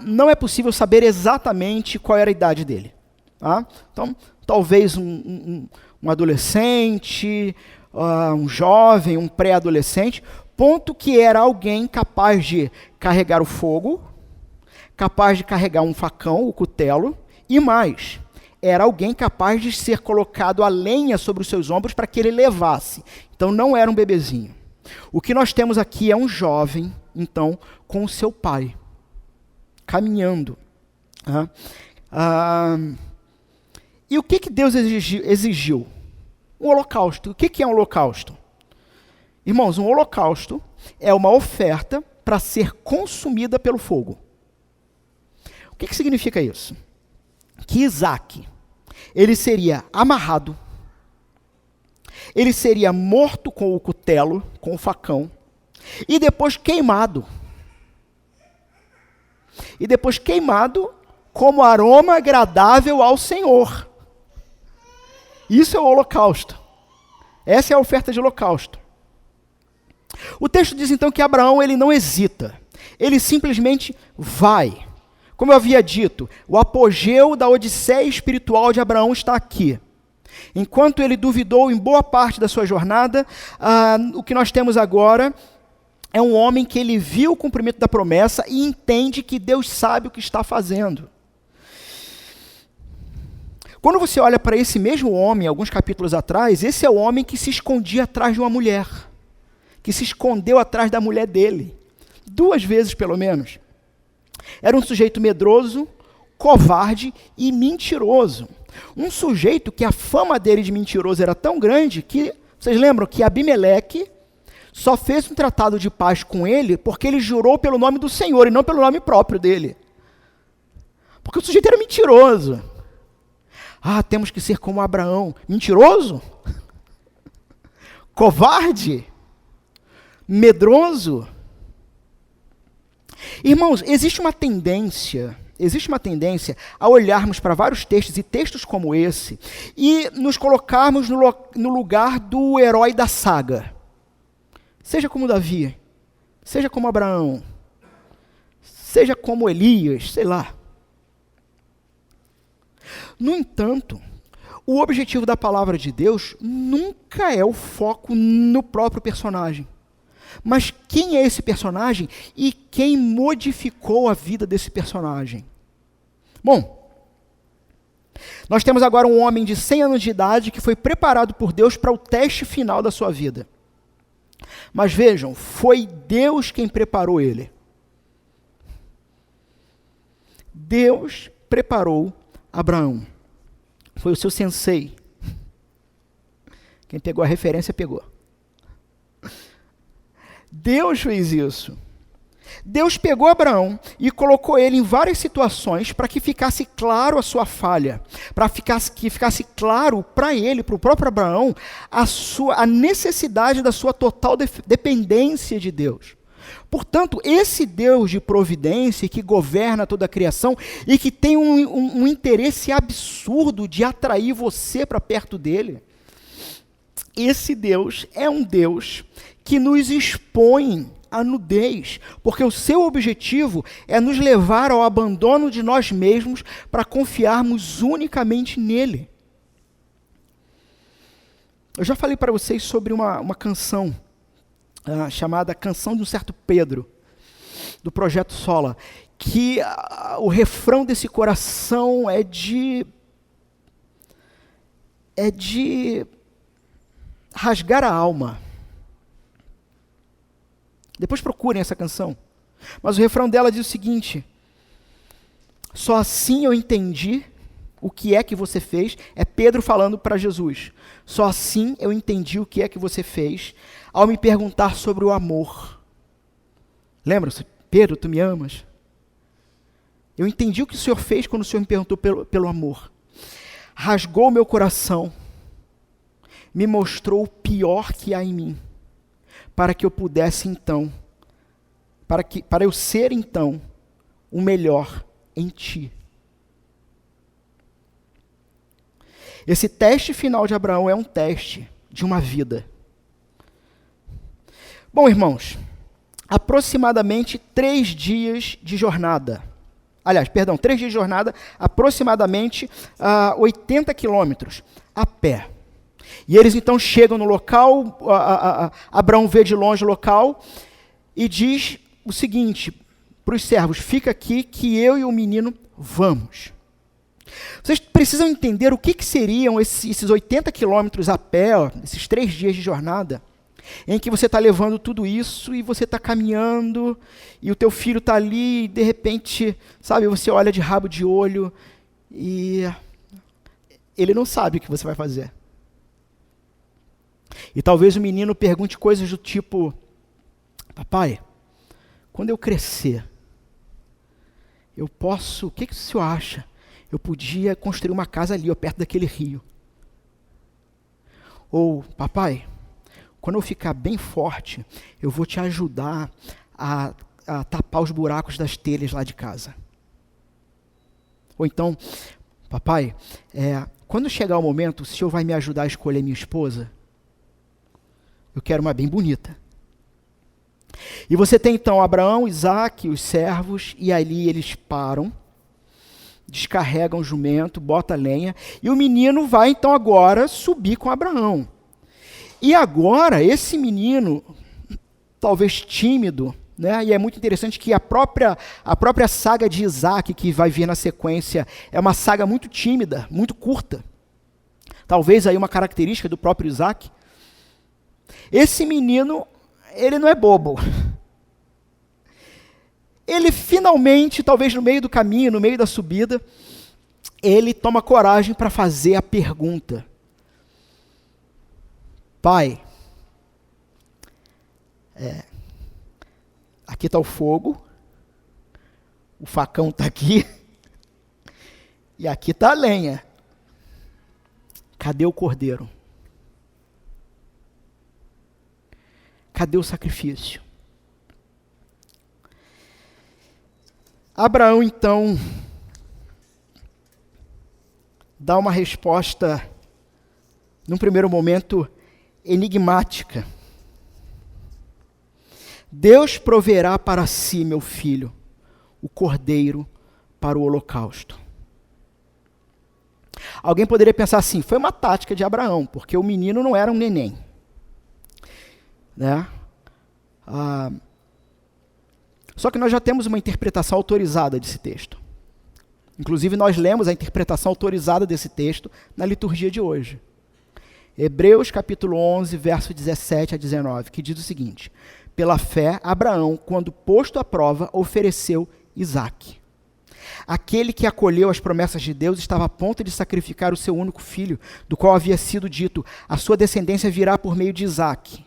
não é possível saber exatamente qual era a idade dele. Tá? Então, talvez um adolescente, um jovem, um pré-adolescente, ponto que era alguém capaz de carregar o fogo, capaz de carregar um facão, o cutelo, e mais, era alguém capaz de ser colocado a lenha sobre os seus ombros para que ele levasse. Então, não era um bebezinho. O que nós temos aqui é um jovem, então, com o seu pai, caminhando. E o que Deus exigiu? Um holocausto. O que é um holocausto? Irmãos, um holocausto é uma oferta para ser consumida pelo fogo. O que significa isso? Que Isaque, ele seria amarrado, ele seria morto com o cutelo, com o facão, e depois queimado. E depois queimado como aroma agradável ao Senhor. Isso é o holocausto. Essa é a oferta de holocausto. O texto diz então que Abraão ele não hesita. Ele simplesmente vai. Como eu havia dito, o apogeu da odisseia espiritual de Abraão está aqui. Enquanto ele duvidou em boa parte da sua jornada, o que nós temos agora é um homem que ele viu o cumprimento da promessa e entende que Deus sabe o que está fazendo. Quando você olha para esse mesmo homem, alguns capítulos atrás, esse é o homem que se escondia atrás de uma mulher, que se escondeu atrás da mulher dele, 2 vezes pelo menos. Era um sujeito medroso, covarde e mentiroso. Um sujeito que a fama dele de mentiroso era tão grande que, vocês lembram que Abimeleque só fez um tratado de paz com ele porque ele jurou pelo nome do Senhor e não pelo nome próprio dele. Porque o sujeito era mentiroso. Temos que ser como Abraão. Mentiroso? Covarde? Medroso? Irmãos, existe uma tendência a olharmos para vários textos, e textos como esse, e nos colocarmos no lugar do herói da saga. Seja como Davi, seja como Abraão, seja como Elias, sei lá. No entanto, o objetivo da palavra de Deus nunca é o foco no próprio personagem. Mas quem é esse personagem e quem modificou a vida desse personagem? Bom, nós temos agora um homem de 100 anos de idade que foi preparado por Deus para o teste final da sua vida. Mas vejam, foi Deus quem preparou ele. Deus preparou Abraão. Foi o seu sensei. Quem pegou a referência, pegou. Deus fez isso. Deus pegou Abraão e colocou ele em várias situações para que ficasse claro a sua falha, para que ficasse claro para ele, para o próprio Abraão, a necessidade da sua total dependência de Deus. Portanto, esse Deus de providência que governa toda a criação e que tem um interesse absurdo de atrair você para perto dele, esse Deus é um Deus que nos expõe à nudez, porque o seu objetivo é nos levar ao abandono de nós mesmos para confiarmos unicamente nele. Eu já falei para vocês sobre uma canção chamada Canção de um Certo Pedro, do Projeto Sola, que o refrão desse coração é de rasgar a alma. Depois procurem essa canção. Mas o refrão dela diz o seguinte: só assim eu entendi o que é que você fez. É Pedro falando para Jesus. Só assim eu entendi o que é que você fez ao me perguntar sobre o amor. Lembra-se? Pedro, tu me amas? Eu entendi o que o Senhor fez quando o Senhor me perguntou pelo amor. Rasgou meu coração, me mostrou o pior que há em mim, para que eu pudesse então, para eu ser então o melhor em ti. Esse teste final de Abraão é um teste de uma vida. Bom, irmãos, aproximadamente 3 dias de jornada. Aliás, 3 dias de jornada, aproximadamente 80 quilômetros a pé. E eles então chegam no local, Abraão vê de longe o local e diz o seguinte para os servos: fica aqui que eu e o menino vamos. Vocês precisam entender o que seriam esses 80 quilômetros a pé, esses 3 dias de jornada, em que você está levando tudo isso e você está caminhando e o teu filho está ali e de repente, sabe, você olha de rabo de olho e ele não sabe o que você vai fazer. E talvez o menino pergunte coisas do tipo: papai, quando eu crescer, eu posso, o que o senhor acha? Eu podia construir uma casa ali, perto daquele rio. Ou, papai, quando eu ficar bem forte, eu vou te ajudar a tapar os buracos das telhas lá de casa. Ou então, papai, quando chegar o momento, o senhor vai me ajudar a escolher minha esposa? Eu quero uma bem bonita. E você tem então Abraão, Isaque, os servos, e ali eles param, descarregam o jumento, botam a lenha, e o menino vai então agora subir com Abraão. E agora, esse menino, talvez tímido, né? E é muito interessante que a própria saga de Isaque, que vai vir na sequência, é uma saga muito tímida, muito curta. Talvez aí uma característica do próprio Isaque. Esse menino, ele não é bobo. Ele finalmente, talvez no meio do caminho, no meio da subida, ele toma coragem para fazer a pergunta: pai, aqui está o fogo, o facão está aqui, e aqui está a lenha. Cadê o cordeiro? Cadê o sacrifício? Abraão, então, dá uma resposta, num primeiro momento, enigmática. Deus proverá para si, meu filho, o cordeiro para o holocausto. Alguém poderia pensar assim: foi uma tática de Abraão, porque o menino não era um neném. Né? Só que nós já temos uma interpretação autorizada desse texto. Inclusive, nós lemos a interpretação autorizada desse texto na liturgia de hoje. Hebreus capítulo 11, verso 17 a 19, que diz o seguinte: pela fé, Abraão, quando posto à prova, ofereceu Isaque. Aquele que acolheu as promessas de Deus estava a ponto de sacrificar o seu único filho, do qual havia sido dito: a sua descendência virá por meio de Isaque.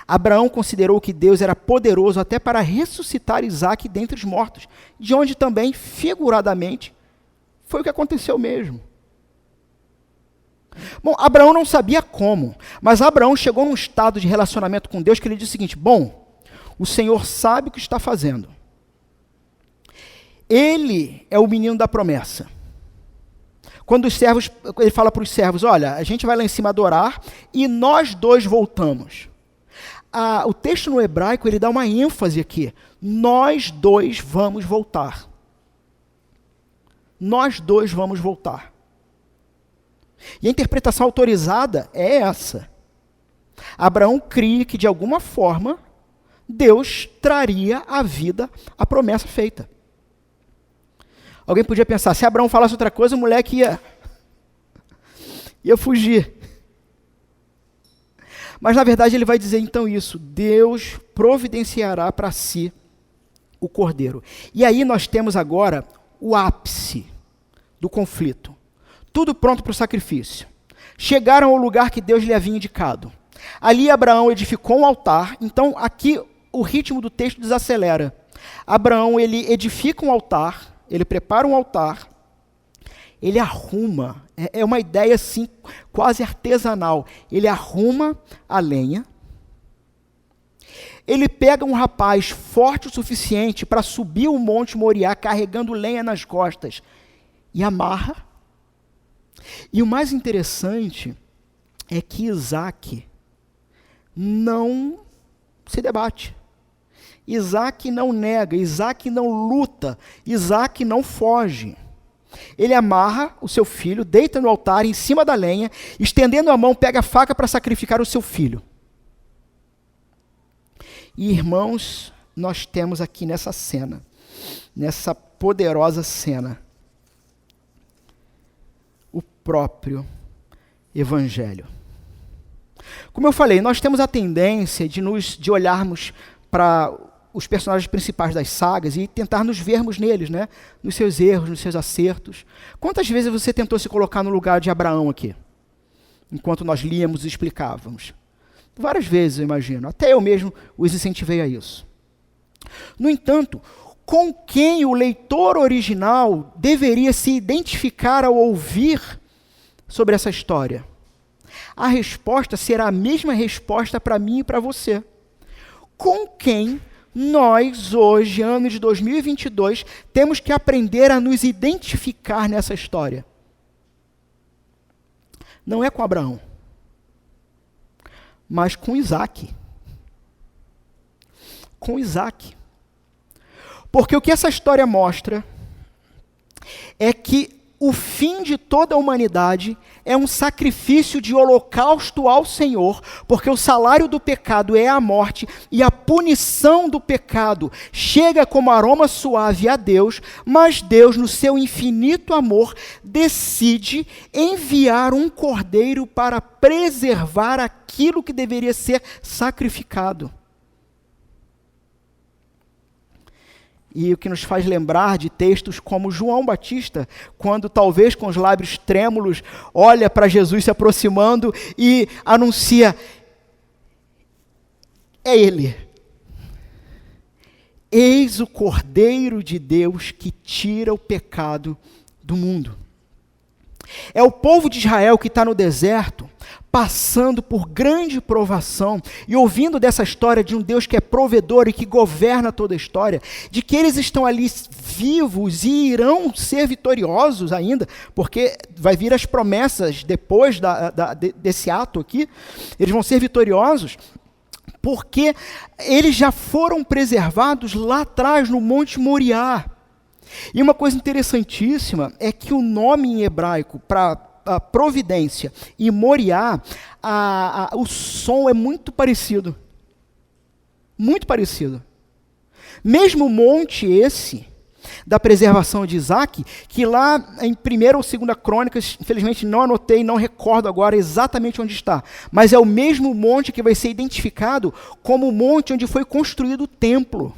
Abraão considerou que Deus era poderoso até para ressuscitar Isaque dentre os mortos, de onde também, figuradamente, foi o que aconteceu mesmo. Bom, Abraão não sabia como, mas Abraão chegou num estado de relacionamento com Deus que ele disse o seguinte: bom, o Senhor sabe o que está fazendo. Ele é o menino da promessa. Quando os servos, ele fala para os servos: olha, a gente vai lá em cima adorar e nós dois voltamos. O texto no hebraico, ele dá uma ênfase aqui. Nós dois vamos voltar. Nós dois vamos voltar. E a interpretação autorizada é essa. Abraão cria que, de alguma forma, Deus traria à vida a promessa feita. Alguém podia pensar, se Abraão falasse outra coisa, o moleque ia fugir. Mas, na verdade, ele vai dizer então isso: Deus providenciará para si o cordeiro. E aí nós temos agora o ápice do conflito. Tudo pronto para o sacrifício. Chegaram ao lugar que Deus lhe havia indicado. Ali Abraão edificou um altar. Então, aqui o ritmo do texto desacelera. Abraão, ele edifica um altar, ele prepara um altar, ele arruma, é uma ideia assim, quase artesanal. Ele arruma a lenha, ele pega um rapaz forte o suficiente para subir o Monte Moriá carregando lenha nas costas e amarra. E o mais interessante é que Isaque não se debate. Isaque não nega, Isaque não luta, Isaque não foge. Ele amarra o seu filho, deita no altar em cima da lenha, estendendo a mão, pega a faca para sacrificar o seu filho. E, irmãos, nós temos aqui nessa cena, nessa poderosa cena, o próprio Evangelho. Como eu falei, nós temos a tendência de olharmos para os personagens principais das sagas e tentar nos vermos neles, né? Nos seus erros, nos seus acertos. Quantas vezes você tentou se colocar no lugar de Abraão aqui? Enquanto nós líamos e explicávamos. Várias vezes, eu imagino. Até eu mesmo os incentivei a isso. No entanto, com quem o leitor original deveria se identificar ao ouvir sobre essa história? A resposta será a mesma resposta para mim e para você. Com quem nós, hoje, ano de 2022, temos que aprender a nos identificar nessa história? Não é com Abraão, mas com Isaque. Com Isaque. Porque o que essa história mostra é que o fim de toda a humanidade é um sacrifício de holocausto ao Senhor, porque o salário do pecado é a morte, e a punição do pecado chega como aroma suave a Deus, mas Deus, no seu infinito amor, decide enviar um cordeiro para preservar aquilo que deveria ser sacrificado. E o que nos faz lembrar de textos como João Batista, quando talvez com os lábios trêmulos, olha para Jesus se aproximando e anuncia: é Ele. Eis o Cordeiro de Deus que tira o pecado do mundo. É o povo de Israel que está no deserto, passando por grande provação e ouvindo dessa história de um Deus que é provedor e que governa toda a história, de que eles estão ali vivos e irão ser vitoriosos ainda, porque vai vir as promessas depois desse ato aqui, eles vão ser vitoriosos, porque eles já foram preservados lá atrás no Monte Moriá. E uma coisa interessantíssima é que o nome em hebraico para providência e Moriá, o som é muito parecido. Muito parecido. Mesmo o monte esse, da preservação de Isaque, que lá em 1ª ou 2ª Crônicas, infelizmente não anotei, não recordo agora exatamente onde está, mas é o mesmo monte que vai ser identificado como o monte onde foi construído o templo.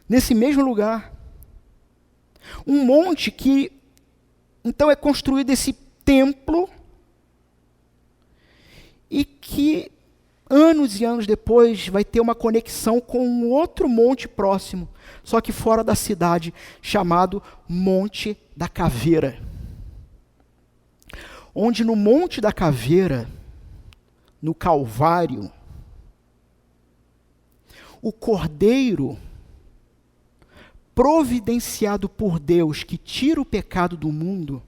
Nesse mesmo lugar. Um monte que, então, é construído esse templo e que, anos e anos depois, vai ter uma conexão com um outro monte próximo, só que fora da cidade, chamado Monte da Caveira. Onde no Monte da Caveira, no Calvário, o Cordeiro providenciado por Deus, que tira o pecado do mundo,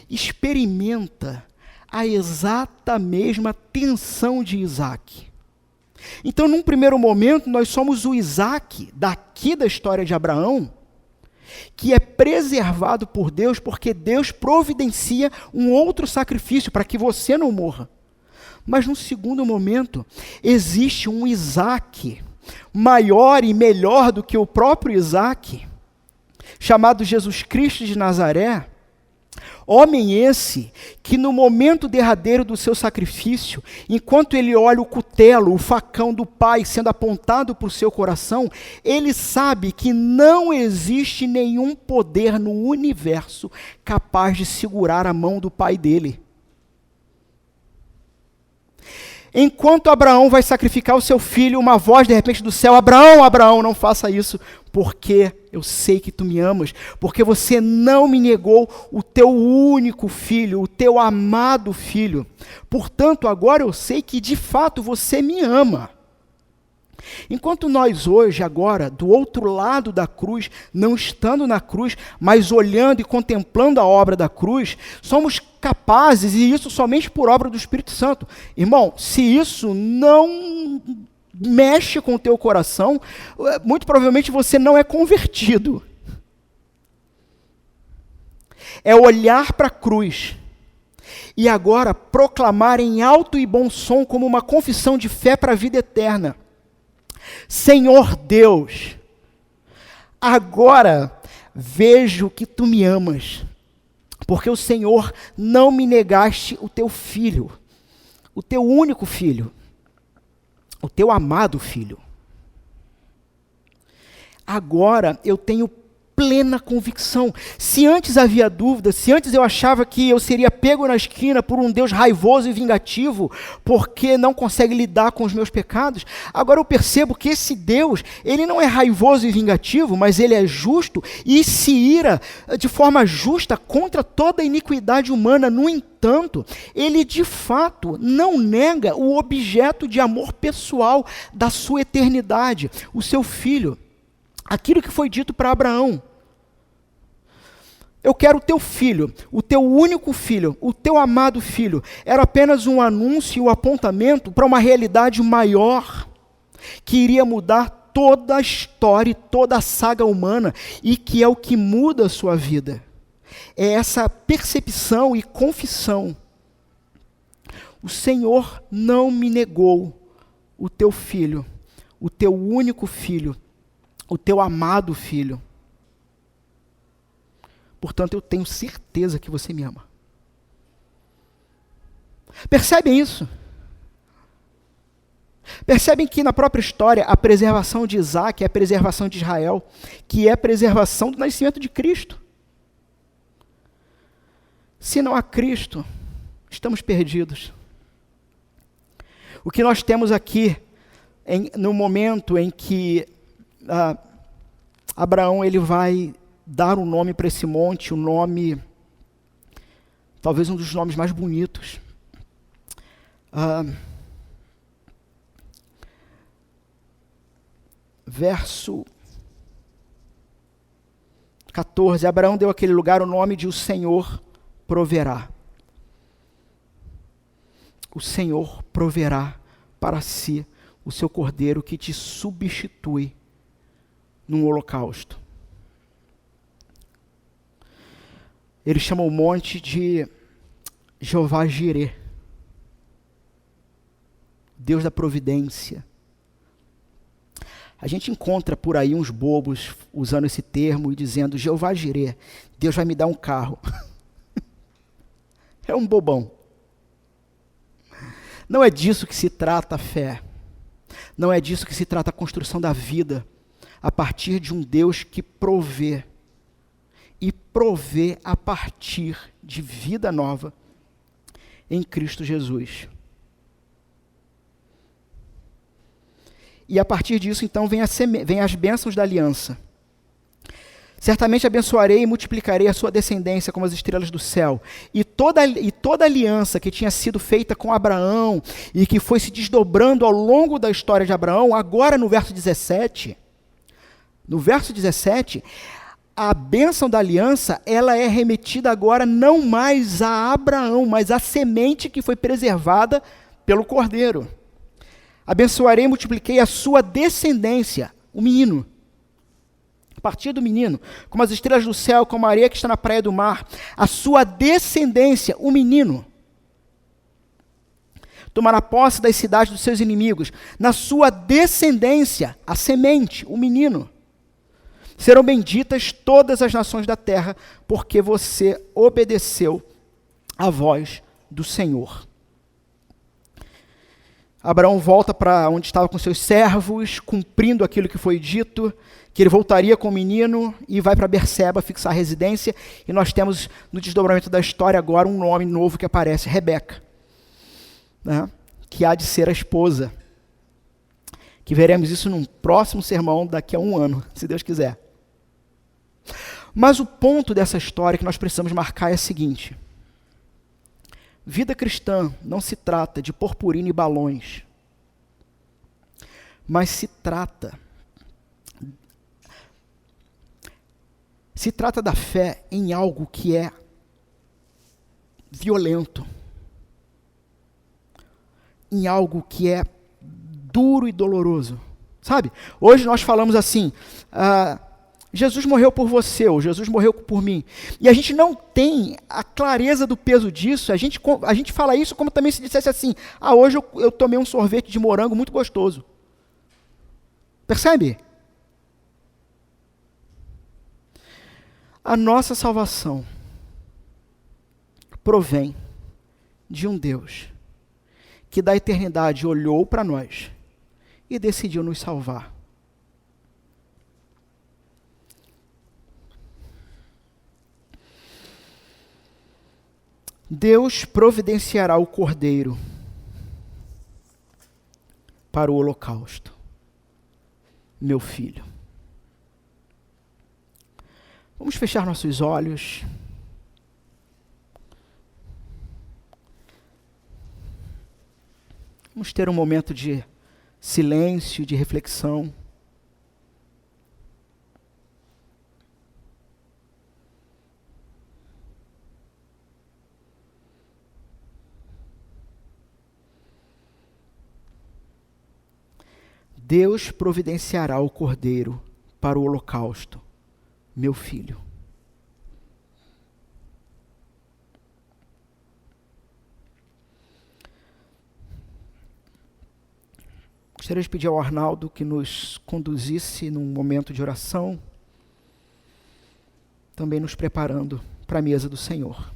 experimenta a exata mesma tensão de Isaac. Então, num primeiro momento, nós somos o Isaac daqui da história de Abraão, que é preservado por Deus, porque Deus providencia um outro sacrifício para que você não morra. Mas num segundo momento, existe um Isaac maior e melhor do que o próprio Isaac, chamado Jesus Cristo de Nazaré, homem esse que no momento derradeiro do seu sacrifício, enquanto ele olha o cutelo, o facão do Pai sendo apontado para o seu coração, ele sabe que não existe nenhum poder no universo capaz de segurar a mão do Pai dele. Enquanto Abraão vai sacrificar o seu filho, uma voz de repente do céu: Abraão, Abraão, não faça isso, porque eu sei que tu me amas, porque você não me negou o teu único filho, o teu amado filho. Portanto, agora eu sei que de fato você me ama. Enquanto nós hoje, agora, do outro lado da cruz, não estando na cruz, mas olhando e contemplando a obra da cruz, somos capazes, e isso somente por obra do Espírito Santo. Irmão, se isso não mexe com o teu coração, muito provavelmente você não é convertido. É olhar para a cruz e agora proclamar em alto e bom som como uma confissão de fé para a vida eterna: Senhor Deus, agora vejo que tu me amas, porque o Senhor não me negaste o teu filho, o teu único filho, o teu amado filho. Agora eu tenho plena convicção. Se antes havia dúvida, se antes eu achava que eu seria pego na esquina por um Deus raivoso e vingativo, porque não consegue lidar com os meus pecados, agora eu percebo que esse Deus, ele não é raivoso e vingativo, mas ele é justo e se ira de forma justa contra toda a iniquidade humana. No entanto, ele de fato não nega o objeto de amor pessoal da sua eternidade, o seu filho. Aquilo que foi dito para Abraão: eu quero o teu filho, o teu único filho, o teu amado filho, era apenas um anúncio e um apontamento para uma realidade maior, que iria mudar toda a história e toda a saga humana, e que é o que muda a sua vida. É essa percepção e confissão: o Senhor não me negou o teu filho, o teu único filho, o teu amado filho. Portanto, eu tenho certeza que você me ama. Percebem isso? Percebem que na própria história, a preservação de Isaac é a preservação de Israel, que é a preservação do nascimento de Cristo. Se não há Cristo, estamos perdidos. O que nós temos aqui, no momento em que Abraão ele vai dar um nome para esse monte, um nome, talvez um dos nomes mais bonitos. Verso 14, Abraão deu àquele lugar o nome de o Senhor proverá. O Senhor proverá para si o seu cordeiro que te substitui num holocausto. Ele chama o monte de Jeová Jireh, Deus da providência. A gente encontra por aí uns bobos usando esse termo e dizendo: Jeová Jireh, Deus vai me dar um carro. É um bobão. Não é disso que se trata a fé. Não é disso que se trata a construção da vida, a partir de um Deus que provê. E provê a partir de vida nova em Cristo Jesus. E a partir disso, então, vem as bênçãos da aliança. Certamente abençoarei e multiplicarei a sua descendência como as estrelas do céu. E toda aliança que tinha sido feita com Abraão e que foi se desdobrando ao longo da história de Abraão, agora no verso 17, a bênção da aliança, ela é remetida agora não mais a Abraão, mas à semente que foi preservada pelo Cordeiro. Abençoarei e multipliquei a sua descendência, o menino. A partir do menino, como as estrelas do céu, como a areia que está na praia do mar, a sua descendência, o menino, tomará posse das cidades dos seus inimigos. Na sua descendência, a semente, o menino, serão benditas todas as nações da terra, porque você obedeceu à voz do Senhor. Abraão volta para onde estava com seus servos, cumprindo aquilo que foi dito, que ele voltaria com o menino e vai para Berseba fixar residência. E nós temos no desdobramento da história agora um nome novo que aparece, Rebeca, né? Que há de ser a esposa. Que veremos isso num próximo sermão daqui a um ano, se Deus quiser. Mas o ponto dessa história que nós precisamos marcar é o seguinte: vida cristã não se trata de purpurina e balões, mas se trata da fé em algo que é violento, em algo que é duro e doloroso, sabe? Hoje nós falamos assim, Jesus morreu por você, ou Jesus morreu por mim. E a gente não tem a clareza do peso disso. A gente fala isso como também se dissesse assim, hoje eu tomei um sorvete de morango muito gostoso. Percebe? A nossa salvação provém de um Deus que da eternidade olhou para nós e decidiu nos salvar. Deus providenciará o cordeiro para o holocausto, meu filho. Vamos fechar nossos olhos. Vamos ter um momento de silêncio, de reflexão. Deus providenciará o cordeiro para o holocausto, meu filho. Gostaria de pedir ao Arnaldo que nos conduzisse num momento de oração, também nos preparando para a mesa do Senhor.